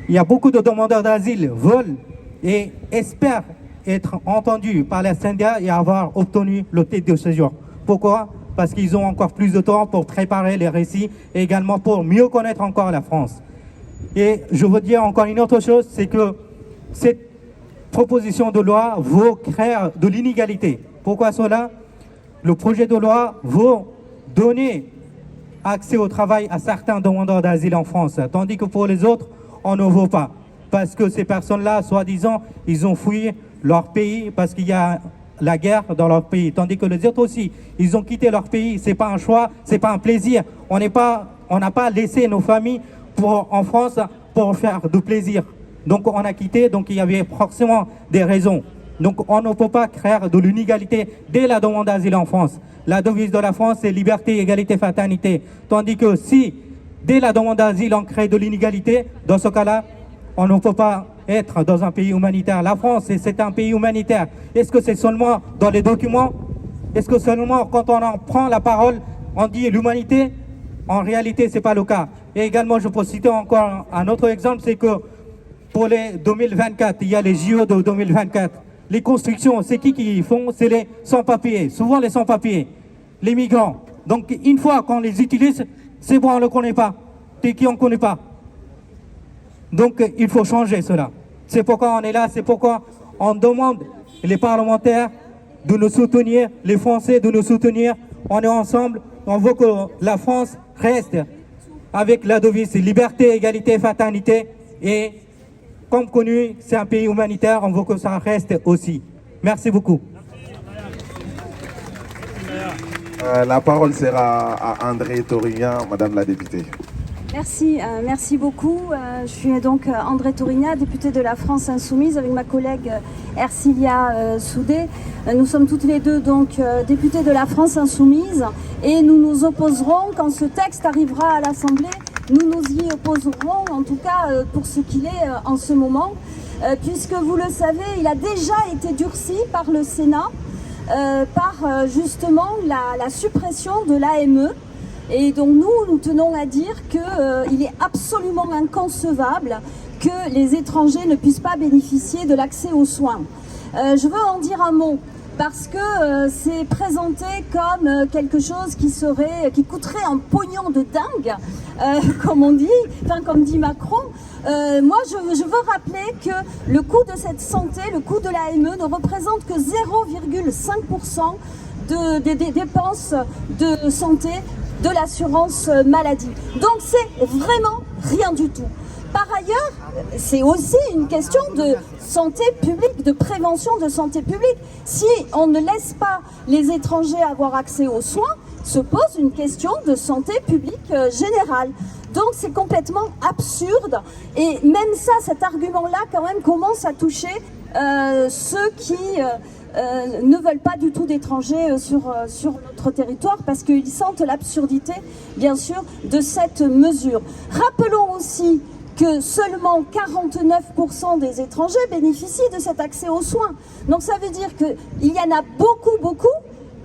il y a beaucoup de demandeurs d'asile veulent et espèrent être entendus par la CNDA et avoir obtenu le titre de séjour. Pourquoi? Parce qu'ils ont encore plus de temps pour préparer les récits et également pour mieux connaître encore la France. Et je veux dire encore une autre chose, c'est que cette proposition de loi veut créer de l'inégalité. Pourquoi cela? Le projet de loi veut donner accès au travail à certains demandeurs d'asile en France, tandis que pour les autres, on ne veut pas. Parce que ces personnes-là, soi-disant, ils ont fui leur pays parce qu'il y a la guerre dans leur pays. Tandis que les autres aussi, ils ont quitté leur pays. Ce n'est pas un choix, ce n'est pas un plaisir. On n'a pas laissé nos familles en France pour faire du plaisir. Donc on a quitté, donc il y avait forcément des raisons. Donc on ne peut pas créer de l'inégalité dès la demande d'asile en France. La devise de la France, c'est liberté, égalité, fraternité. Tandis que si, dès la demande d'asile, on crée de l'inégalité, dans ce cas-là, on ne peut pas être dans un pays humanitaire. La France, c'est un pays humanitaire. Est-ce que c'est seulement dans les documents? Est-ce que seulement quand on en prend la parole, on dit l'humanité? En réalité, ce n'est pas le cas. Et également, je peux citer encore un autre exemple, c'est que pour les 2024, il y a les JO de 2024. Les constructions, c'est qui font? C'est les sans-papiers, souvent les sans-papiers, les migrants. Donc une fois qu'on les utilise, c'est bon, on ne le connaît pas. C'est qui on ne connaît pas. Donc il faut changer cela. C'est pourquoi on est là, c'est pourquoi on demande les parlementaires de nous soutenir, les Français de nous soutenir. On est ensemble, on veut que la France reste avec la devise liberté, égalité, fraternité. Et comme connu, c'est un pays humanitaire, on veut que ça reste aussi. Merci beaucoup. La parole sera à André Torignan, Madame la députée. Merci beaucoup. Je suis donc André Torignan, députée de la France Insoumise, avec ma collègue Ercilia Soudé. Nous sommes toutes les deux donc députées de la France Insoumise et nous nous opposerons quand ce texte arrivera à l'Assemblée. Nous nous y opposerons, en tout cas pour ce qu'il est en ce moment, puisque vous le savez, il a déjà été durci par le Sénat, par justement la suppression de l'AME. Et donc nous tenons à dire qu'il est absolument inconcevable que les étrangers ne puissent pas bénéficier de l'accès aux soins. Je veux en dire un mot. Parce que c'est présenté comme quelque chose qui coûterait un pognon de dingue, comme on dit, enfin comme dit Macron. Moi, je veux rappeler que le coût de cette santé, le coût de l'AME ne représente que 0,5% des dépenses de santé de l'assurance maladie. Donc c'est vraiment rien du tout. Par ailleurs, c'est aussi une question de santé publique, de prévention de santé publique. Si on ne laisse pas les étrangers avoir accès aux soins, se pose une question de santé publique générale. Donc c'est complètement absurde. Et même ça, cet argument-là, quand même, commence à toucher ceux qui ne veulent pas du tout d'étrangers sur notre territoire parce qu'ils sentent l'absurdité, bien sûr, de cette mesure. Rappelons aussi que seulement 49% des étrangers bénéficient de cet accès aux soins. Donc ça veut dire qu'il y en a beaucoup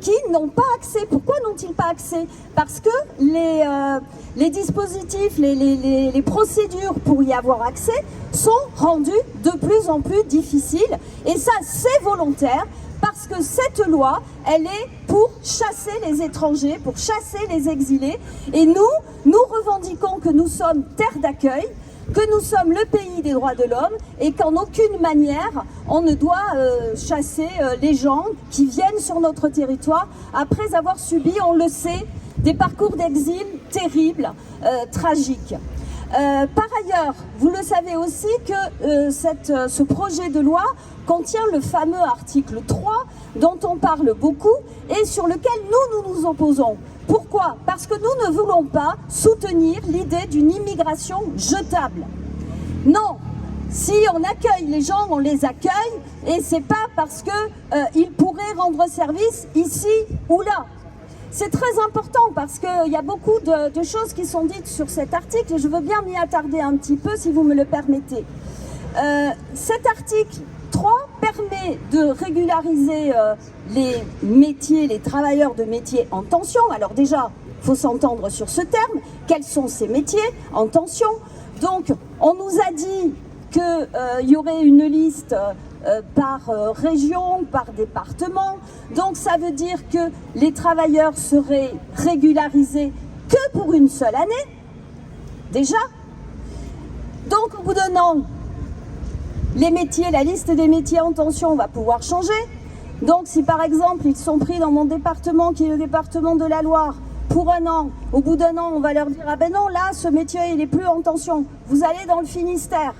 qui n'ont pas accès. Pourquoi n'ont-ils pas accès? Parce que les dispositifs, les procédures pour y avoir accès sont rendues de plus en plus difficiles. Et ça, c'est volontaire, parce que cette loi, elle est pour chasser les étrangers, pour chasser les exilés. Et nous revendiquons que nous sommes terre d'accueil, que nous sommes le pays des droits de l'homme et qu'en aucune manière on ne doit chasser les gens qui viennent sur notre territoire après avoir subi, on le sait, des parcours d'exil terribles, tragiques. Par ailleurs, vous le savez aussi que ce projet de loi contient le fameux article 3 dont on parle beaucoup et sur lequel nous nous opposons. Pourquoi? Parce que nous ne voulons pas soutenir l'idée d'une immigration jetable. Non, si on accueille les gens, on les accueille et c'est pas parce qu'ils pourraient rendre service ici ou là. C'est très important parce qu'il y a beaucoup de choses qui sont dites sur cet article et je veux bien m'y attarder un petit peu si vous me le permettez. Cet article 3 permet de régulariser les métiers, les travailleurs de métiers en tension. Alors déjà, il faut s'entendre sur ce terme. Quels sont ces métiers en tension? Donc, on nous a dit qu'il y aurait une liste par région, par département. Donc, ça veut dire que les travailleurs seraient régularisés que pour une seule année, déjà. Donc, au bout d'un an, les métiers, la liste des métiers en tension va pouvoir changer. Donc si par exemple ils sont pris dans mon département qui est le département de la Loire pour un an, au bout d'un an on va leur dire ah ben non là ce métier il n'est plus en tension, vous allez dans le Finistère.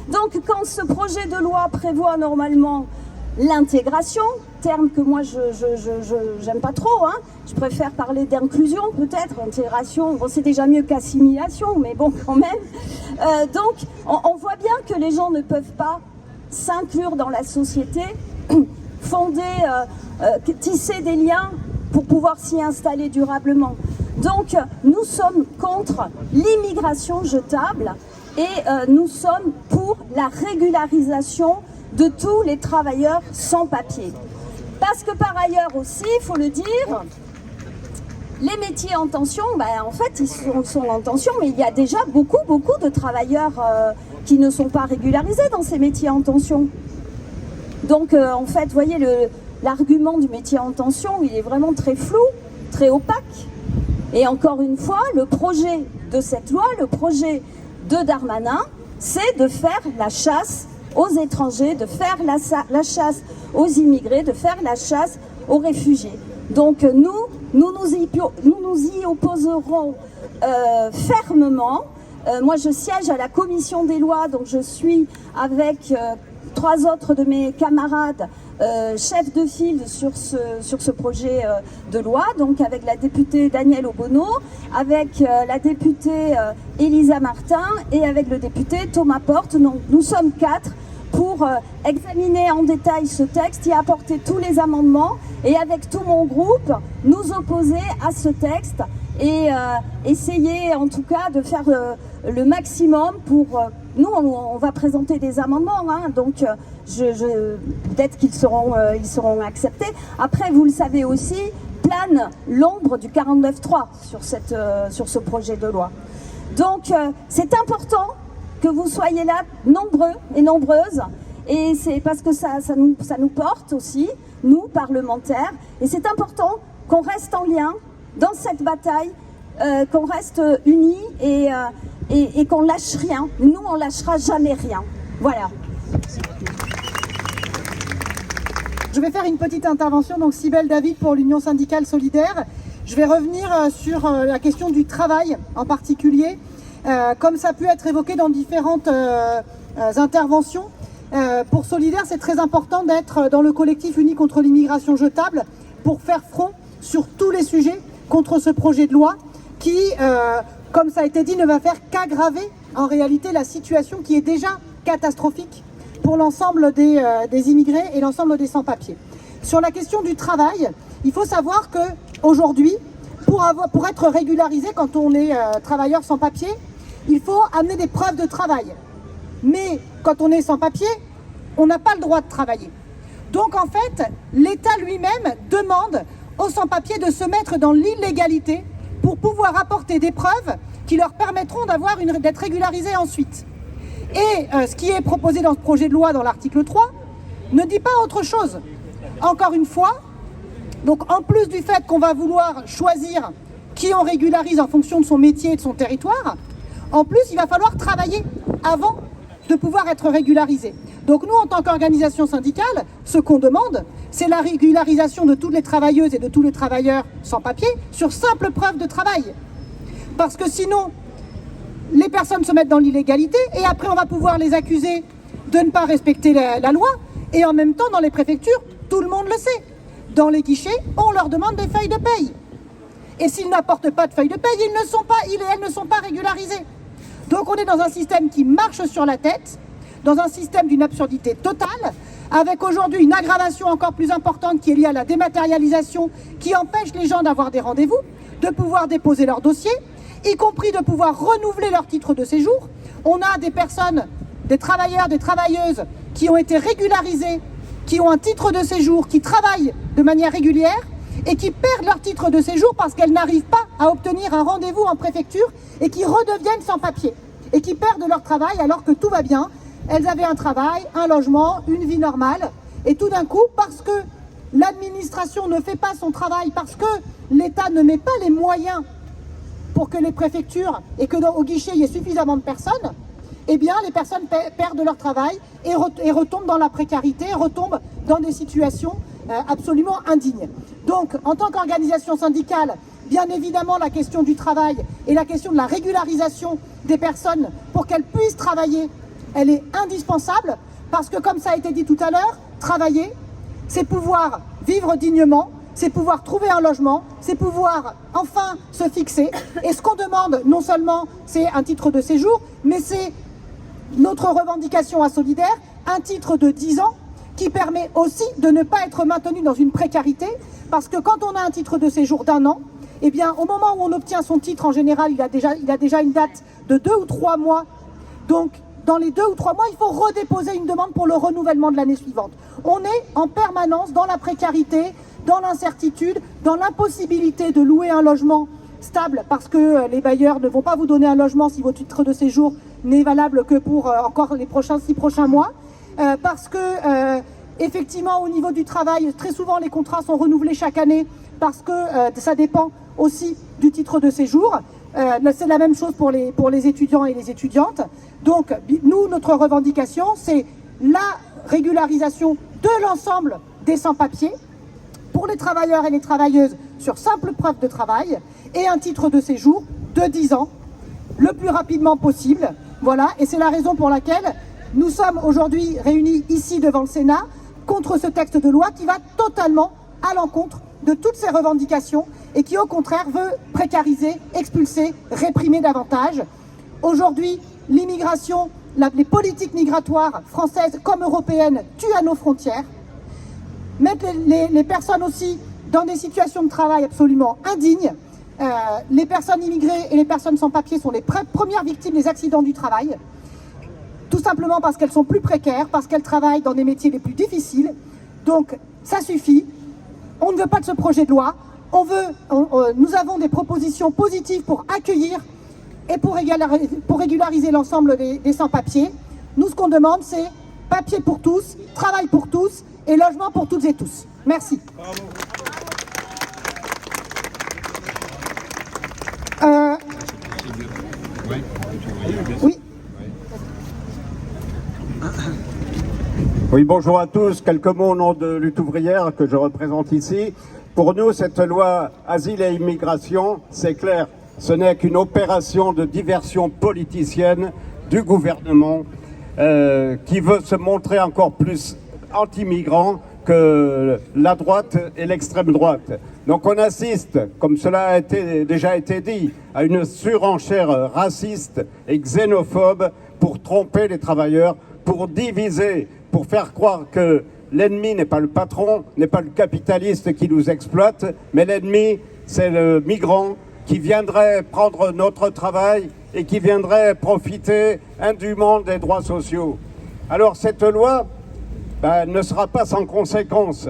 Donc quand ce projet de loi prévoit normalement l'intégration, terme que moi je j'aime pas trop, hein. Je préfère parler d'inclusion peut-être, intégration, bon, c'est déjà mieux qu'assimilation, mais bon quand même. Donc on voit bien que les gens ne peuvent pas s'inclure dans la société, fonder, tisser des liens pour pouvoir s'y installer durablement. Donc nous sommes contre l'immigration jetable et nous sommes pour la régularisation de tous les travailleurs sans papier. Parce que par ailleurs aussi, il faut le dire, les métiers en tension, en fait, ils sont en tension, mais il y a déjà beaucoup de travailleurs qui ne sont pas régularisés dans ces métiers en tension. Donc, en fait, vous voyez, l'argument du métier en tension, il est vraiment très flou, très opaque. Et encore une fois, le projet de cette loi, le projet de Darmanin, c'est de faire la chasse aux étrangers, de faire la chasse aux immigrés, de faire la chasse aux réfugiés. Donc nous y opposerons fermement. Moi je siège à la commission des lois, donc je suis avec 3 autres de mes camarades chefs de file sur ce projet de loi, donc avec la députée Danielle Obono, avec la députée Elisa Martin et avec le député Thomas Porte. Donc nous sommes 4 pour examiner en détail ce texte, y apporter tous les amendements et avec tout mon groupe nous opposer à ce texte et essayer en tout cas de faire le maximum pour... nous on va présenter des amendements, hein, donc peut-être qu'ils seront acceptés. Après vous le savez aussi, plane l'ombre du 49.3 sur ce projet de loi. Donc c'est important que vous soyez là nombreux et nombreuses, et c'est parce que ça nous porte aussi, nous parlementaires, et c'est important qu'on reste en lien dans cette bataille, qu'on reste unis et qu'on lâche rien. Nous on lâchera jamais rien. Voilà. Je vais faire une petite intervention, donc Cybèle David pour l'Union syndicale solidaire. Je vais revenir sur la question du travail en particulier. Comme ça a pu être évoqué dans différentes interventions, pour Solidaire, c'est très important d'être dans le collectif uni contre l'immigration jetable pour faire front sur tous les sujets contre ce projet de loi qui, comme ça a été dit, ne va faire qu'aggraver en réalité la situation qui est déjà catastrophique pour l'ensemble des immigrés et l'ensemble des sans-papiers. Sur la question du travail, il faut savoir qu'aujourd'hui, pour être régularisé quand on est travailleur sans papier, il faut amener des preuves de travail. Mais quand on est sans papier, on n'a pas le droit de travailler. Donc en fait, l'État lui-même demande aux sans-papiers de se mettre dans l'illégalité pour pouvoir apporter des preuves qui leur permettront d'être régularisés ensuite. Et ce qui est proposé dans ce projet de loi, dans l'article 3, ne dit pas autre chose. Encore une fois, donc en plus du fait qu'on va vouloir choisir qui on régularise en fonction de son métier et de son territoire, en plus il va falloir travailler avant de pouvoir être régularisé. Donc nous, en tant qu'organisation syndicale, ce qu'on demande, c'est la régularisation de toutes les travailleuses et de tous les travailleurs sans papier sur simple preuve de travail. Parce que sinon, les personnes se mettent dans l'illégalité et après on va pouvoir les accuser de ne pas respecter la loi. Et en même temps, dans les préfectures, tout le monde le sait. Dans les guichets, on leur demande des feuilles de paye. Et s'ils n'apportent pas de feuilles de paye, ils et elles ne sont pas régularisés. Donc on est dans un système qui marche sur la tête, dans un système d'une absurdité totale, avec aujourd'hui une aggravation encore plus importante qui est liée à la dématérialisation, qui empêche les gens d'avoir des rendez-vous, de pouvoir déposer leur dossier, y compris de pouvoir renouveler leur titre de séjour. On a des personnes, des travailleurs, des travailleuses qui ont été régularisés, qui ont un titre de séjour, qui travaillent de manière régulière et qui perdent leur titre de séjour parce qu'elles n'arrivent pas à obtenir un rendez-vous en préfecture et qui redeviennent sans papier et qui perdent leur travail alors que tout va bien. Elles avaient un travail, un logement, une vie normale et tout d'un coup, parce que l'administration ne fait pas son travail, parce que l'État ne met pas les moyens pour que les préfectures et que au guichet il y ait suffisamment de personnes, eh bien les personnes perdent leur travail et retombent dans la précarité, retombent dans des situations absolument indignes. Donc en tant qu'organisation syndicale, bien évidemment la question du travail et la question de la régularisation des personnes pour qu'elles puissent travailler, elle est indispensable parce que comme ça a été dit tout à l'heure, travailler, c'est pouvoir vivre dignement, c'est pouvoir trouver un logement, c'est pouvoir enfin se fixer. Et ce qu'on demande, non seulement c'est un titre de séjour, mais c'est notre revendication à Solidaire, un titre de 10 ans qui permet aussi de ne pas être maintenu dans une précarité, parce que quand on a un titre de séjour d'1 an, eh bien au moment où on obtient son titre, en général, il a déjà une date de 2 ou 3 mois. Donc dans les 2 ou 3 mois, il faut redéposer une demande pour le renouvellement de l'année suivante. On est en permanence dans la précarité, dans l'incertitude, dans l'impossibilité de louer un logement stable parce que les bailleurs ne vont pas vous donner un logement si votre titre de séjour n'est valable que pour encore les 6 prochains mois. Parce que effectivement au niveau du travail, très souvent les contrats sont renouvelés chaque année parce que ça dépend aussi du titre de séjour. C'est la même chose pour les étudiants et les étudiantes. Donc nous, notre revendication, c'est la régularisation de l'ensemble des sans-papiers pour les travailleurs et les travailleuses sur simple preuve de travail et un titre de séjour de 10 ans le plus rapidement possible. Voilà, et c'est la raison pour laquelle nous sommes aujourd'hui réunis ici devant le Sénat contre ce texte de loi qui va totalement à l'encontre de toutes ces revendications et qui au contraire veut précariser, expulser, réprimer davantage. Aujourd'hui, l'immigration, les politiques migratoires françaises comme européennes tuent à nos frontières, mettent les personnes aussi dans des situations de travail absolument indignes. Les personnes immigrées et les personnes sans papier sont les premières victimes des accidents du travail, tout simplement parce qu'elles sont plus précaires, parce qu'elles travaillent dans des métiers les plus difficiles. Donc ça suffit, on ne veut pas de ce projet de loi, nous avons des propositions positives pour accueillir et pour régulariser l'ensemble des sans-papiers. Nous, ce qu'on demande, c'est papier pour tous, travail pour tous et logement pour toutes et tous. Merci. Oui. Oui, bonjour à tous. Quelques mots au nom de Lutte ouvrière que je représente ici. Pour nous, cette loi Asile et Immigration, c'est clair, ce n'est qu'une opération de diversion politicienne du gouvernement qui veut se montrer encore plus anti-migrant que la droite et l'extrême droite. Donc on assiste, comme cela a déjà été dit, à une surenchère raciste et xénophobe pour tromper les travailleurs, pour diviser, pour faire croire que l'ennemi n'est pas le patron, n'est pas le capitaliste qui nous exploite, mais l'ennemi, c'est le migrant qui viendrait prendre notre travail et qui viendrait profiter indûment des droits sociaux. Alors cette loi ne sera pas sans conséquences.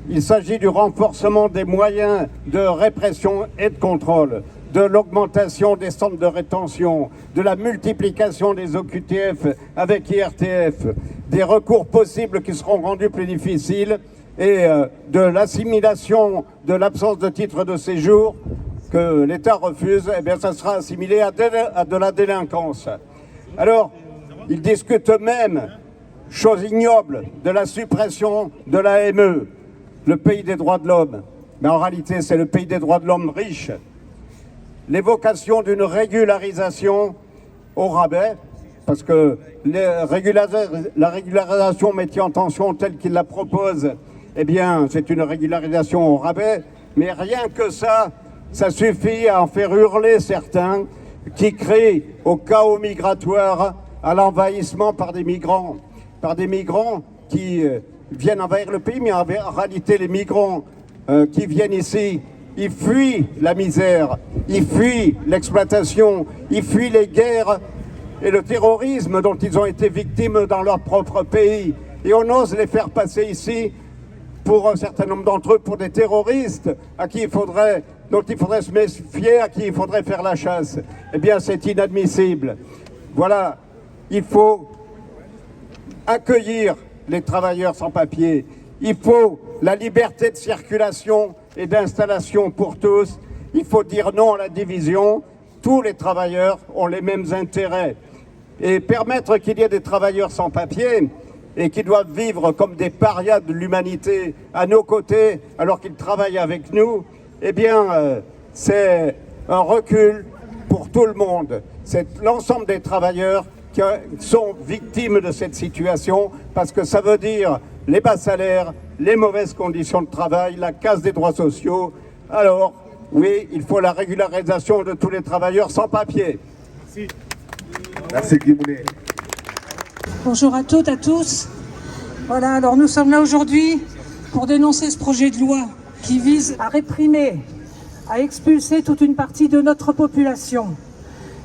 Il s'agit du renforcement des moyens de répression et de contrôle, de l'augmentation des centres de rétention, de la multiplication des OQTF avec IRTF, des recours possibles qui seront rendus plus difficiles et de l'assimilation de l'absence de titre de séjour que l'État refuse, eh bien ça sera assimilé à de la délinquance. Alors, ils discutent même, chose ignoble, de la suppression de l'AME, le pays des droits de l'homme. Mais en réalité, c'est le pays des droits de l'homme riche. L'évocation d'une régularisation au rabais, parce que la régularisation métier en tension telle qu'il la propose, eh bien, c'est une régularisation au rabais, mais rien que ça suffit à en faire hurler certains qui crient au chaos migratoire, à l'envahissement par des migrants qui viennent envahir le pays, mais en réalité, les migrants qui viennent ici, ils fuient la misère, ils fuient l'exploitation, ils fuient les guerres et le terrorisme dont ils ont été victimes dans leur propre pays. Et on ose les faire passer ici, pour un certain nombre d'entre eux, pour des terroristes dont il faudrait se méfier, à qui il faudrait faire la chasse. Eh bien, c'est inadmissible. Voilà, il faut accueillir les travailleurs sans papier. Il faut la liberté de circulation et d'installation pour tous. Il faut dire non à la division. Tous les travailleurs ont les mêmes intérêts. Et permettre qu'il y ait des travailleurs sans papier et qui doivent vivre comme des parias de l'humanité à nos côtés alors qu'ils travaillent avec nous, eh bien, c'est un recul pour tout le monde. C'est l'ensemble des travailleurs qui sont victimes de cette situation parce que ça veut dire les bas salaires, les mauvaises conditions de travail, la casse des droits sociaux. Alors, oui, il faut la régularisation de tous les travailleurs sans papier. Merci. Merci Guimounet. Bonjour à toutes, à tous. Voilà, alors nous sommes là aujourd'hui pour dénoncer ce projet de loi qui vise à réprimer, à expulser toute une partie de notre population.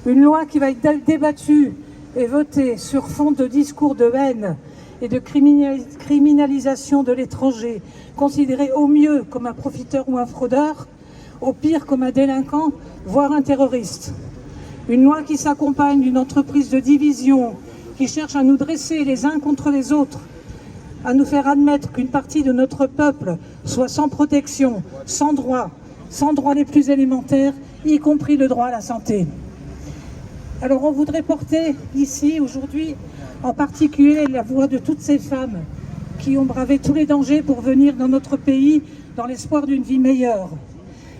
Une loi qui va être débattue et votée sur fond de discours de haine et de criminalisation de l'étranger, considéré au mieux comme un profiteur ou un fraudeur, au pire comme un délinquant, voire un terroriste. Une loi qui s'accompagne d'une entreprise de division, qui cherche à nous dresser les uns contre les autres, à nous faire admettre qu'une partie de notre peuple soit sans protection, sans droits les plus élémentaires, y compris le droit à la santé. Alors on voudrait porter ici, aujourd'hui, en particulier la voix de toutes ces femmes qui ont bravé tous les dangers pour venir dans notre pays dans l'espoir d'une vie meilleure.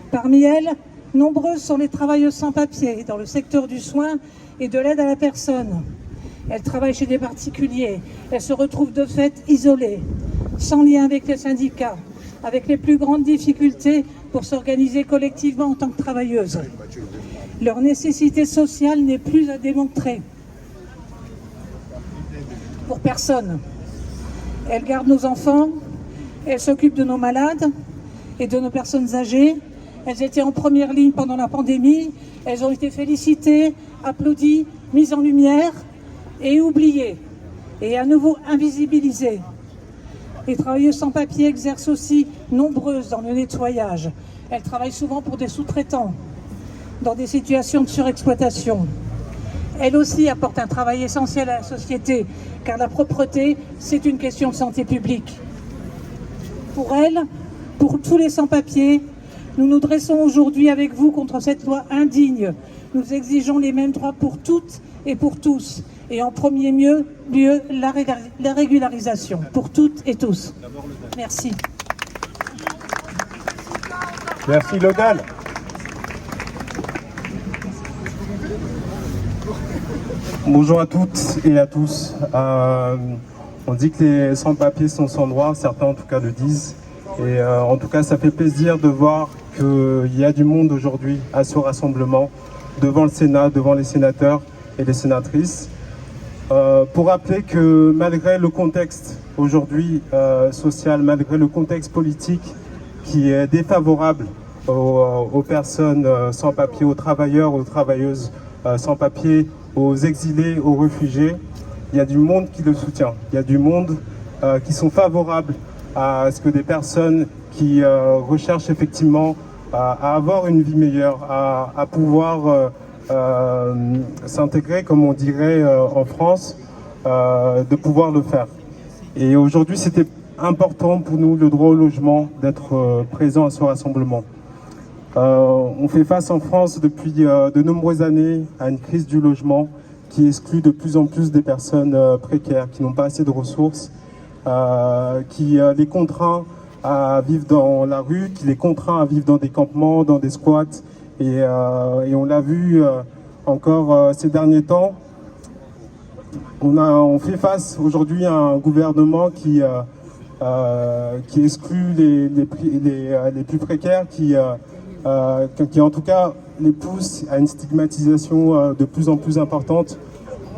Parmi elles, nombreuses sont les travailleuses sans papier dans le secteur du soin et de l'aide à la personne. Elles travaillent chez des particuliers, elles se retrouvent de fait isolées, sans lien avec les syndicats, avec les plus grandes difficultés pour s'organiser collectivement en tant que travailleuses. Leur nécessité sociale n'est plus à démontrer pour personne. Elles gardent nos enfants, elles s'occupent de nos malades et de nos personnes âgées. Elles étaient en première ligne pendant la pandémie, elles ont été félicitées, applaudies, mises en lumière et oubliées, et à nouveau invisibilisées. Les travailleuses sans papier exercent aussi nombreuses dans le nettoyage. Elles travaillent souvent pour des sous-traitants, dans des situations de surexploitation. Elles aussi apportent un travail essentiel à la société, car la propreté, c'est une question de santé publique. Pour elles, pour tous les sans-papiers, nous nous dressons aujourd'hui avec vous contre cette loi indigne. Nous exigeons les mêmes droits pour toutes et pour tous. Et en premier lieu, la régularisation pour toutes et tous. Merci. Merci Logal. Bonjour à toutes et à tous. On dit que les sans-papiers sont sans droit, certains en tout cas le disent. Et en tout cas, ça fait plaisir de voir qu'il y a du monde aujourd'hui à ce rassemblement, devant le Sénat, devant les sénateurs et les sénatrices. pour rappeler que malgré le contexte aujourd'hui social, malgré le contexte politique qui est défavorable aux personnes sans papier, aux travailleurs, aux travailleuses sans papier, aux exilés, aux réfugiés, il y a du monde qui le soutient. Il y a du monde qui sont favorables à ce que des personnes qui recherchent effectivement à avoir une vie meilleure, à pouvoir s'intégrer, comme on dirait en France, de pouvoir le faire. Et aujourd'hui, c'était important pour nous, le droit au logement, d'être présent à ce rassemblement. On fait face en France depuis de nombreuses années à une crise du logement qui exclut de plus en plus des personnes précaires, qui n'ont pas assez de ressources, qui les contraint à vivre dans la rue, qui les contraint à vivre dans des campements, dans des squats. Et on l'a vu encore ces derniers temps. On fait face aujourd'hui à un gouvernement qui exclut les plus précaires, qui en tout cas les pousse à une stigmatisation de plus en plus importante.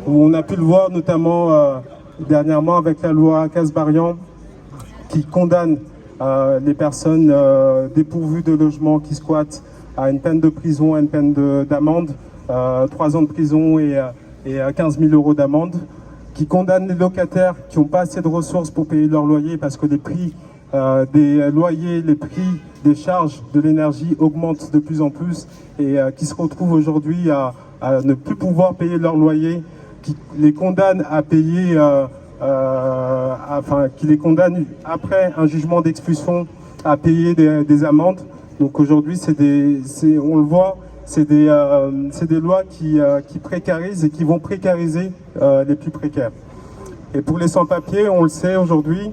On a pu le voir notamment dernièrement avec la loi Kasbarian qui condamne les personnes dépourvues de logement qui squattent à une peine de prison, à une peine d'amende, 3 ans de prison et 15 000 € d'amende, qui condamne les locataires qui n'ont pas assez de ressources pour payer leur loyer parce que les prix des loyers, les prix des charges de l'énergie augmentent de plus en plus et qui se retrouvent aujourd'hui à ne plus pouvoir payer leur loyer, qui les condamne à payer, qui les condamne après un jugement d'expulsion à payer des amendes. Donc aujourd'hui, on le voit, c'est des lois qui précarisent et qui vont précariser les plus précaires. Et pour les sans-papiers, on le sait aujourd'hui,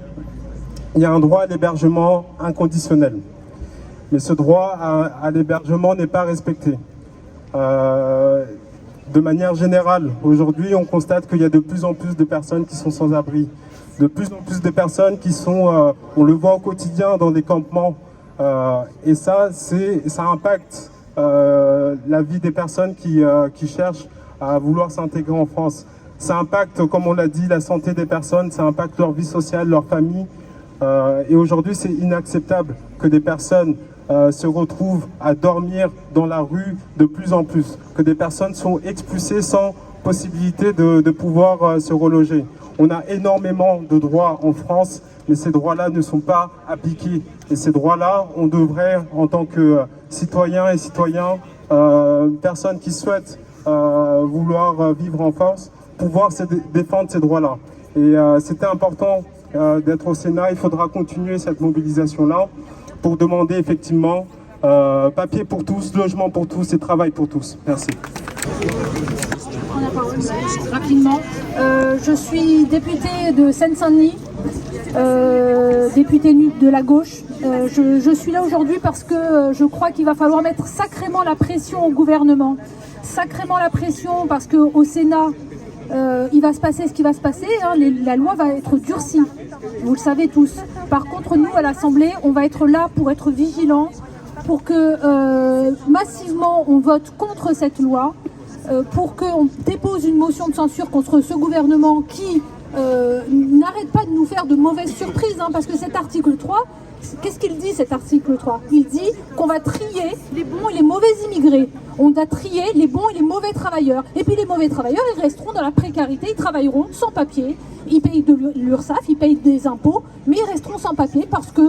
il y a un droit à l'hébergement inconditionnel. Mais ce droit à l'hébergement n'est pas respecté. De manière générale, aujourd'hui, on constate qu'il y a de plus en plus de personnes qui sont sans abri. De plus en plus de personnes qui sont, on le voit au quotidien dans des campements. Et ça impacte la vie des personnes qui cherchent à vouloir s'intégrer en France. Ça impacte, comme on l'a dit, la santé des personnes, ça impacte leur vie sociale, leur famille. Et aujourd'hui, c'est inacceptable que des personnes se retrouvent à dormir dans la rue de plus en plus, que des personnes sont expulsées sans possibilité de pouvoir se reloger. On a énormément de droits en France, mais ces droits-là ne sont pas appliqués. Et ces droits-là, on devrait, en tant que citoyens et citoyens, personnes qui souhaitent vouloir vivre en France, pouvoir défendre ces droits-là. Et c'était important d'être au Sénat. Il faudra continuer cette mobilisation-là pour demander effectivement papier pour tous, logement pour tous et travail pour tous. Merci. Rapidement, je suis députée de Seine-Saint-Denis, députée de la gauche. Je suis là aujourd'hui parce que je crois qu'il va falloir mettre sacrément la pression au gouvernement. Sacrément la pression parce qu'au Sénat, il va se passer ce qui va se passer, hein, la loi va être durcie, vous le savez tous. Par contre, nous, à l'Assemblée, on va être là pour être vigilants, pour que massivement on vote contre cette loi, pour qu'on dépose une motion de censure contre ce gouvernement qui n'arrête pas de nous faire de mauvaises surprises, hein, parce que cet article 3, qu'est-ce qu'il dit cet article 3 ? Il dit qu'on va trier les bons et les mauvais immigrés. On va trier les bons et les mauvais travailleurs. Et puis les mauvais travailleurs, ils resteront dans la précarité, ils travailleront sans papier, ils payent de l'URSSAF, ils payent des impôts, mais ils resteront sans papier parce que...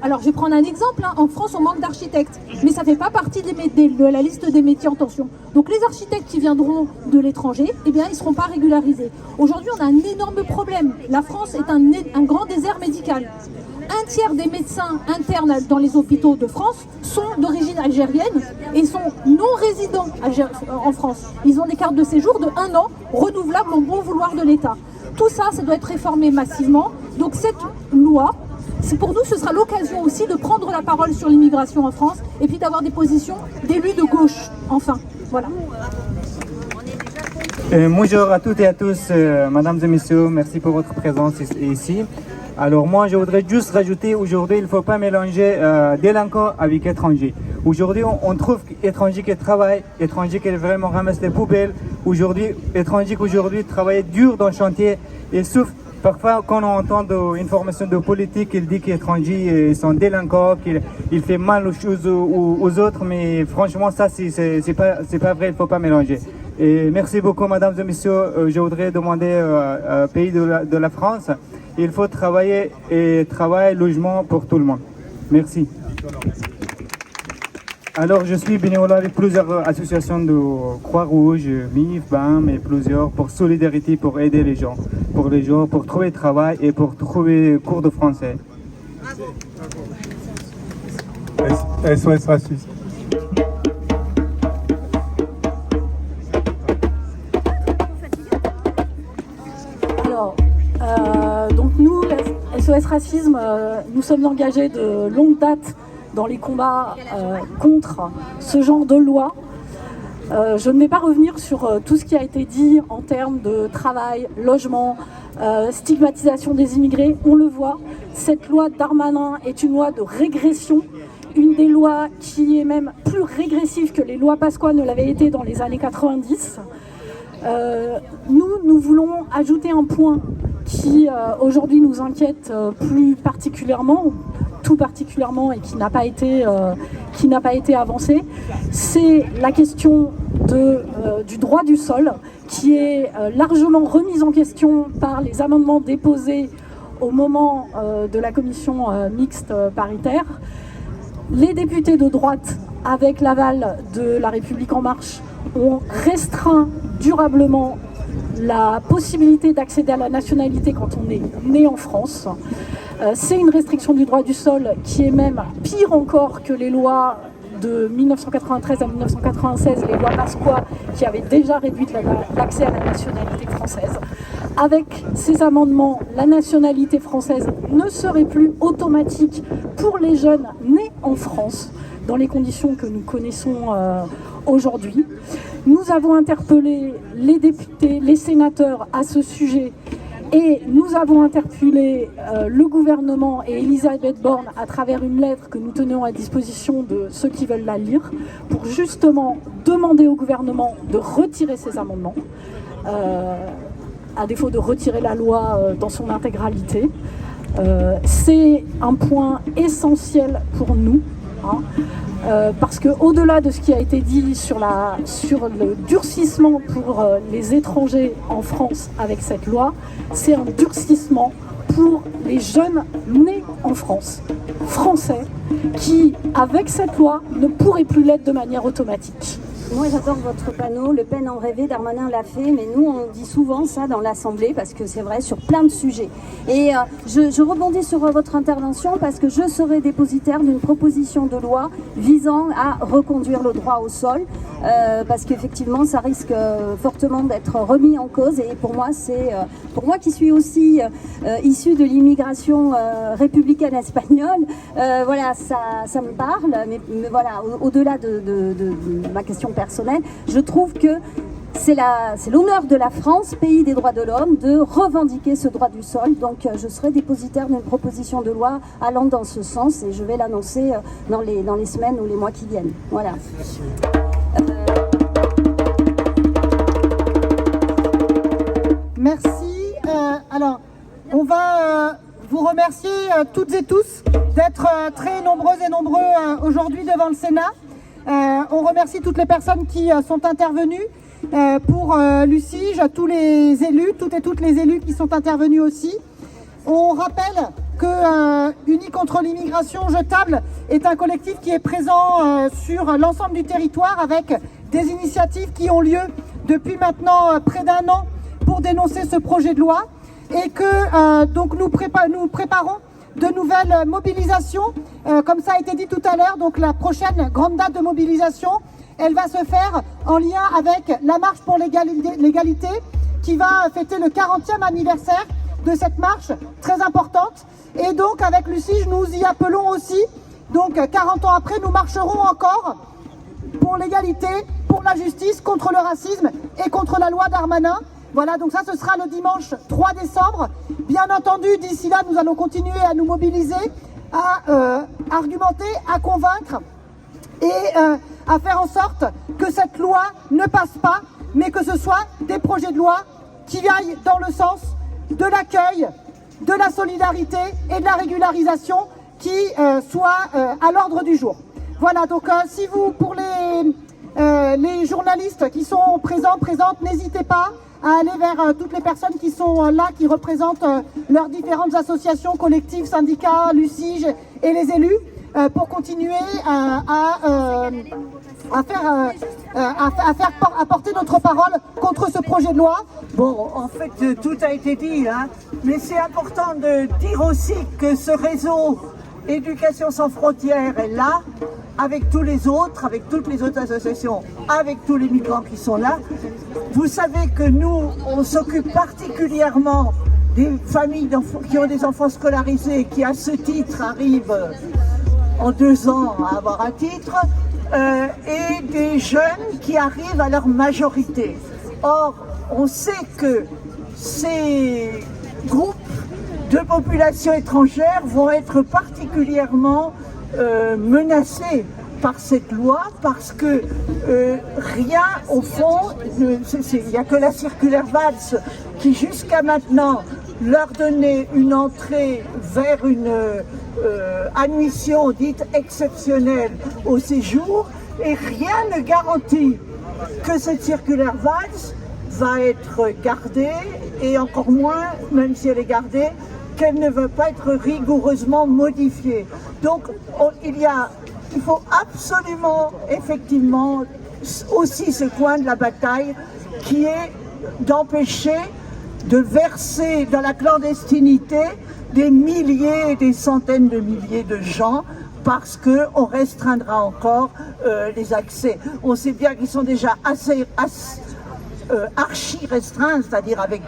alors je vais prendre un exemple, hein. En France on manque d'architectes, mais ça ne fait pas partie de la liste des métiers en tension. Donc les architectes qui viendront de l'étranger, eh bien ils ne seront pas régularisés. Aujourd'hui on a un énorme problème. La France est un grand désert médical. Un tiers des médecins internes dans les hôpitaux de France sont d'origine algérienne et sont non résidents en France. Ils ont des cartes de séjour de 1 an, renouvelables au bon vouloir de l'État. Tout ça, ça doit être réformé massivement. Donc cette loi, pour nous, ce sera l'occasion aussi de prendre la parole sur l'immigration en France et puis d'avoir des positions d'élus de gauche, enfin. Voilà. Bonjour à toutes et à tous, mesdames et messieurs, merci pour votre présence ici. Alors moi, je voudrais juste rajouter, aujourd'hui, il ne faut pas mélanger délinquants avec étrangers. Aujourd'hui, on trouve étrangers qui travaillent, étrangers qui vraiment ramassent les poubelles. Aujourd'hui, étrangers qui aujourd'hui travaillent dur dans le chantier et souffrent. Parfois, quand on entend une formation de politique, il dit qu'étrangers sont délinquants, qu'il fait mal aux choses aux autres, mais franchement, ça, c'est pas vrai, il ne faut pas mélanger. Et merci beaucoup, mesdames et messieurs. Je voudrais demander au pays de la France, il faut travailler et travail, logement pour tout le monde. Merci. Alors, je suis bénévole avec plusieurs associations de Croix-Rouge, MIF, BAM et plusieurs pour solidarité, pour aider les gens, pour trouver travail et pour trouver cours de français. SOS Racisme. Alors, donc nous, SOS Racisme, nous sommes engagés de longue date dans les combats contre ce genre de loi. Je ne vais pas revenir sur tout ce qui a été dit en termes de travail, logement, stigmatisation des immigrés. On le voit, cette loi Darmanin est une loi de régression, une des lois qui est même plus régressive que les lois Pasqua ne l'avaient été dans les années 90. Nous voulons ajouter un point qui aujourd'hui nous inquiète plus particulièrement, tout particulièrement, et qui n'a pas été avancé, c'est la question du droit du sol, qui est largement remise en question par les amendements déposés au moment de la commission mixte paritaire. Les députés de droite, avec l'aval de La République En Marche, ont restreint durablement la possibilité d'accéder à la nationalité quand on est né en France. C'est une restriction du droit du sol qui est même pire encore que les lois de 1993 à 1996, les lois Pasqua qui avaient déjà réduit l'accès à la nationalité française. Avec ces amendements, la nationalité française ne serait plus automatique pour les jeunes nés en France, dans les conditions que nous connaissons aujourd'hui. Nous avons interpellé les députés, les sénateurs à ce sujet, et nous avons interpellé le gouvernement et Elisabeth Borne à travers une lettre que nous tenons à disposition de ceux qui veulent la lire, pour justement demander au gouvernement de retirer ces amendements, à défaut de retirer la loi dans son intégralité. C'est un point essentiel pour nous, hein, parce qu'au-delà de ce qui a été dit sur le durcissement pour les étrangers en France avec cette loi, c'est un durcissement pour les jeunes nés en France, français, qui, avec cette loi, ne pourraient plus l'être de manière automatique. Moi j'adore votre panneau, le peine en rêver, Darmanin l'a fait, mais nous on dit souvent ça dans l'Assemblée parce que c'est vrai sur plein de sujets. Et je rebondis sur votre intervention parce que je serai dépositaire d'une proposition de loi visant à reconduire le droit au sol parce qu'effectivement ça risque fortement d'être remis en cause et pour moi qui suis aussi issue de l'immigration républicaine espagnole, voilà ça me parle, mais voilà au-delà de ma question personnelle, je trouve que c'est l'honneur de la France, pays des droits de l'homme, de revendiquer ce droit du sol. Donc je serai dépositaire d'une proposition de loi allant dans ce sens et je vais l'annoncer dans les semaines ou les mois qui viennent. Voilà. Merci. Alors, on va vous remercier toutes et tous d'être très nombreuses et nombreux aujourd'hui devant le Sénat. On remercie toutes les personnes qui sont intervenues pour l'UCIJ, tous les élus, toutes et toutes les élus qui sont intervenus aussi. On rappelle que Unis contre l'immigration jetable est un collectif qui est présent sur l'ensemble du territoire avec des initiatives qui ont lieu depuis maintenant près d'1 an pour dénoncer ce projet de loi et que donc nous préparons de nouvelles mobilisations, comme ça a été dit tout à l'heure. Donc la prochaine grande date de mobilisation, elle va se faire en lien avec la marche pour l'égalité qui va fêter le 40e anniversaire de cette marche très importante. Et donc avec Lucie, nous y appelons aussi, donc 40 ans après, nous marcherons encore pour l'égalité, pour la justice, contre le racisme et contre la loi Darmanin. Voilà, donc ça ce sera le dimanche 3 décembre. Bien entendu, d'ici là, nous allons continuer à nous mobiliser, à argumenter, à convaincre et à faire en sorte que cette loi ne passe pas, mais que ce soit des projets de loi qui aillent dans le sens de l'accueil, de la solidarité et de la régularisation qui soient à l'ordre du jour. Voilà, donc si vous, pour les journalistes qui sont présentes, n'hésitez pas à aller vers toutes les personnes qui sont là, qui représentent leurs différentes associations, collectifs, syndicats, l'UCIG et les élus, pour continuer à porter notre parole contre ce projet de loi. Bon, en fait, tout a été dit, hein, mais c'est important de dire aussi que ce réseau Éducation sans frontières est là, avec tous les autres, avec toutes les autres associations, avec tous les migrants qui sont là. Vous savez que nous, on s'occupe particulièrement des familles qui ont des enfants scolarisés, qui à ce titre arrivent en 2 ans à avoir un titre, et des jeunes qui arrivent à leur majorité. Or, on sait que ces groupes de populations étrangères vont être particulièrement menacés par cette loi, parce que rien au fond, il n'y a que la circulaire Valls qui jusqu'à maintenant leur donnait une entrée vers une admission dite exceptionnelle au séjour, et rien ne garantit que cette circulaire Valls va être gardée, et encore moins, même si elle est gardée, qu'elle ne va pas être rigoureusement modifiée. Donc il faut absolument, effectivement, aussi ce coin de la bataille qui est d'empêcher de verser dans la clandestinité des milliers et des centaines de milliers de gens, parce qu'on restreindra encore les accès. On sait bien qu'ils sont déjà archi restreints, c'est-à-dire avec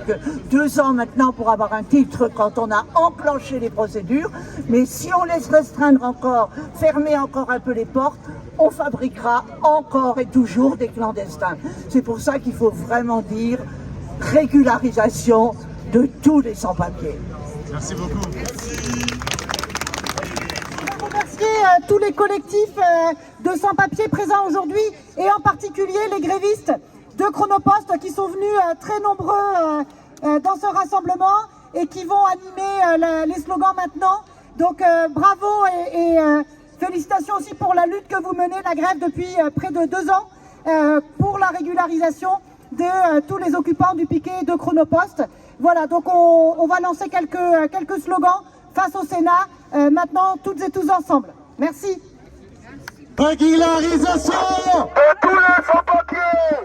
2 ans maintenant pour avoir un titre quand on a enclenché les procédures, mais si on laisse restreindre encore, fermer encore un peu les portes, on fabriquera encore et toujours des clandestins. C'est pour ça qu'il faut vraiment dire régularisation de tous les sans-papiers. Merci beaucoup. Tous les collectifs de sans-papiers présents aujourd'hui, et en particulier les grévistes de Chronopost qui sont venus très nombreux dans ce rassemblement et qui vont animer les slogans maintenant. Donc bravo et félicitations aussi pour la lutte que vous menez, la grève depuis près de 2 ans pour la régularisation de tous les occupants du piquet de Chronopost. Voilà, donc on va lancer quelques slogans face au Sénat, maintenant toutes et tous ensemble. Merci. Régularisation de tous les sans-papiers.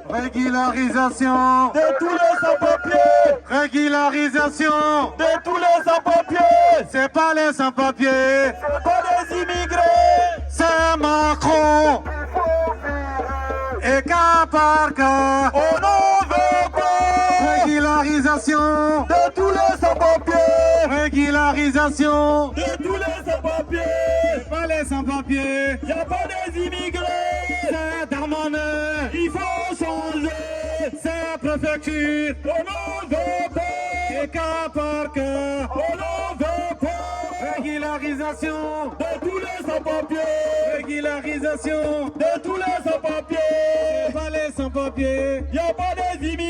Régularisation de tous les sans-papiers. Régularisation de tous les sans-papiers. C'est pas les sans-papiers, c'est pas les immigrés, c'est Macron. Et cas par cas, on n'en veut pas. Régularisation de tous les sans-papiers. Régularisation de tous les sans-papiers. C'est pas les sans-papiers, y a pas des immigrés. C'est Darmanin, il faut changer. C'est la préfecture, on n'en veut pas. Et cas par cas, on n'en veut pas. Régularisation de tous les sans-papiers. Régularisation de tous les sans-papiers. C'est pas les sans-papiers, y a pas des immigrés.